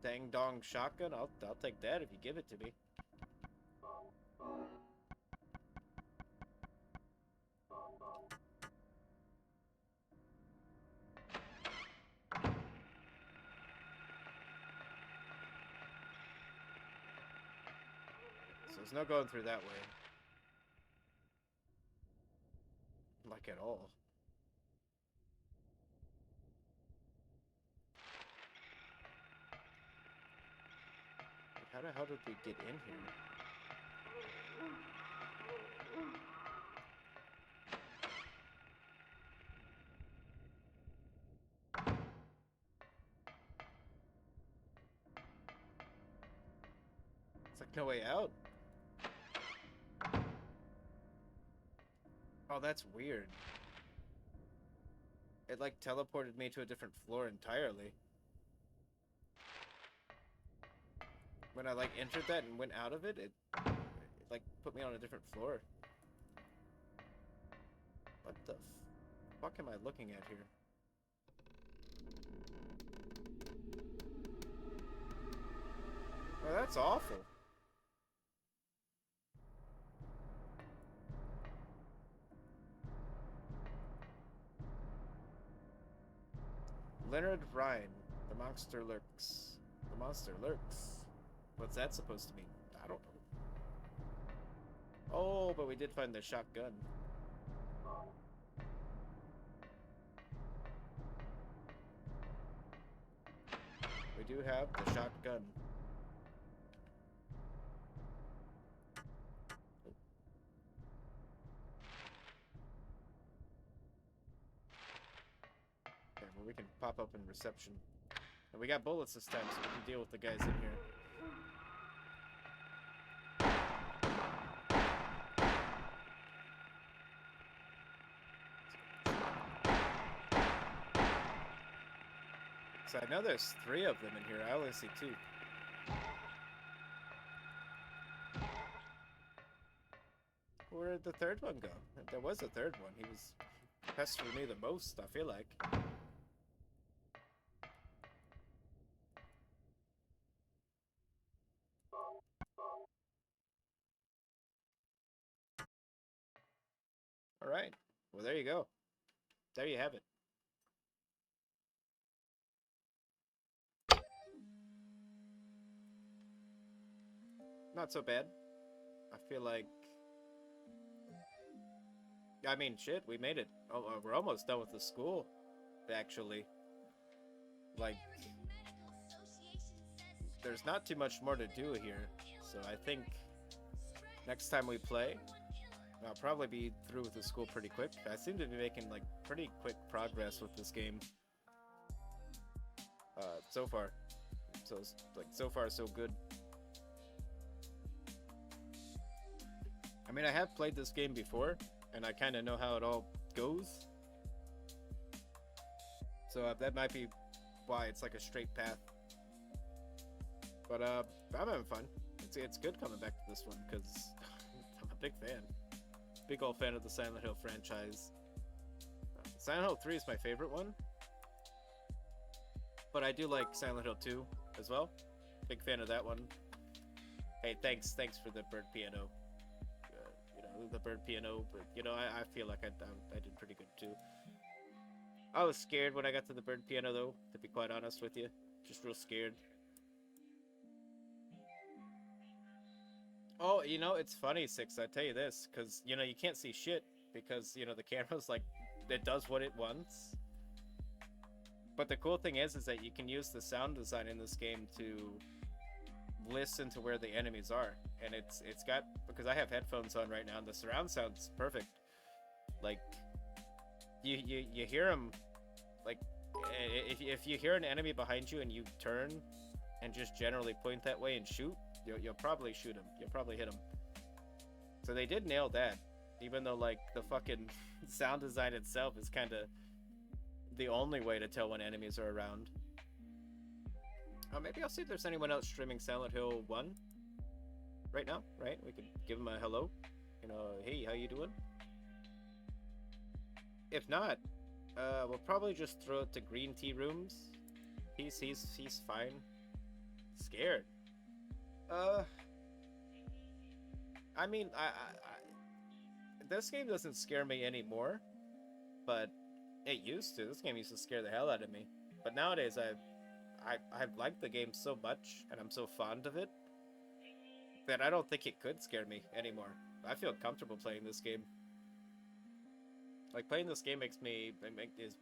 Dang dong shotgun? I'll take that if you give it to me. So there's no going through that way. Like at all. How the hell did we get in here? It's like no way out. Oh, that's weird. It like teleported me to a different floor entirely. When I like entered that and went out of it, it like put me on a different floor. What the fuck am I looking at here? Oh, that's awful. Leonard Ryan. The monster lurks. The monster lurks. What's that supposed to mean? I don't know. Oh, but we did find the shotgun. do have the shotgun. Okay, well, we can pop up in reception. And we got bullets this time, so we can deal with the guys in here. So I know there's 3 of them in here. I only see 2. Where did the 3rd one go? There was a 3rd one. He was pestering me the most, I feel like. Alright. Well, there you go. There you have it. Not so bad. I feel like... I mean, shit, we made it. Oh, we're almost done with the school, actually. Like, there's not too much more to do here. So I think next time we play, I'll probably be through with the school pretty quick. I seem to be making, like, pretty quick progress with this game. So far. So, like, so far so good. I mean, I have played this game before, and I kind of know how it all goes. So that might be why it's like a straight path. But I'm having fun. It's good coming back to this one, because I'm a big fan. Big old fan of the Silent Hill franchise. Silent Hill 3 is my favorite one. But I do like Silent Hill 2 as well. Big fan of that one. Hey, thanks for the bird piano. The bird piano, but you know, I feel like I did pretty good too. I was scared when I got to the bird piano though, to be quite honest with you. Just real scared. Oh, you know, it's funny, Six, I tell you this, because, you know, you can't see shit, because, you know, the camera's like, it does what it wants. But the cool thing is that you can use the sound design in this game to listen to where the enemies are, and it's got, because I have headphones on right now, and the surround sound's perfect. Like, you hear them, like, if you hear an enemy behind you and you turn and just generally point that way and shoot, you'll probably shoot him. You'll probably hit him. So they did nail that, even though, like, the fucking sound design itself is kind of the only way to tell when enemies are around. Maybe I'll see if there's anyone else streaming Silent Hill 1 right now, right? We could give him a hello. You know, hey, how you doing? If not, we'll probably just throw it to Green Tea Rooms. He's fine. Scared. I mean, this game doesn't scare me anymore, but it used to. This game used to scare the hell out of me. But nowadays, I've liked the game so much, and I'm so fond of it, that I don't think it could scare me anymore. I feel comfortable playing this game. Like, playing this game is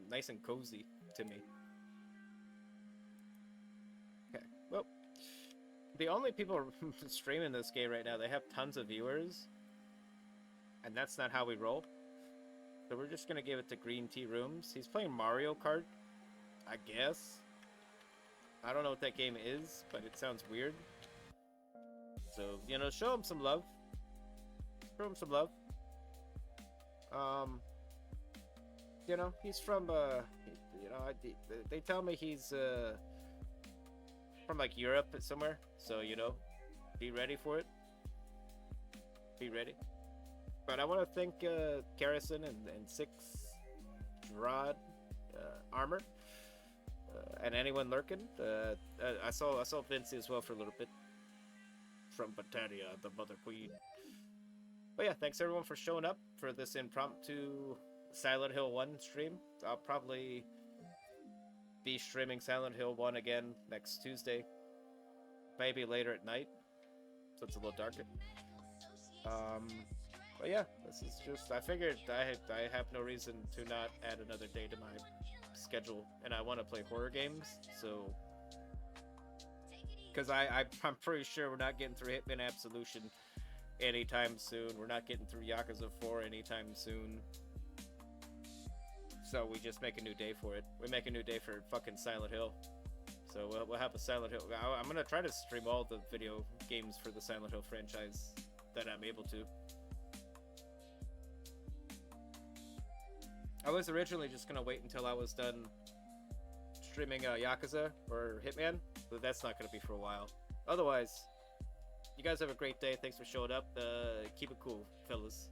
nice and cozy to me. Okay, well, the only people streaming this game right now, they have tons of viewers, and that's not how we roll. So we're just gonna give it to Green Tea Rooms. He's playing Mario Kart, I guess. I don't know what that game is, but it sounds weird. So, you know, show him some love. Show him some love. You know, he's from, you know, they tell me he's, from, like, Europe somewhere. So, you know, be ready for it. Be ready. But I want to thank, Garrison and Six Rod, Armor. And anyone lurking. I saw Vinci as well for a little bit. From Battania, the Mother Queen. But yeah, thanks everyone for showing up for this impromptu Silent Hill 1 stream. I'll probably be streaming Silent Hill 1 again next Tuesday. Maybe later at night, so it's a little darker. But yeah, this is just, I figured I have no reason to not add another day to my schedule, and I want to play horror games, so Because I'm pretty sure we're not getting through Hitman Absolution anytime soon. We're not getting through Yakuza 4 anytime soon. So we just make a new day for it. We make a new day for fucking Silent Hill. So we'll have a Silent Hill. I'm gonna try to stream all the video games for the Silent Hill franchise that I'm able to. I was originally just gonna wait until I was done streaming Yakuza or Hitman, but that's not gonna be for a while. Otherwise, you guys have a great day. Thanks for showing up. Keep it cool, fellas.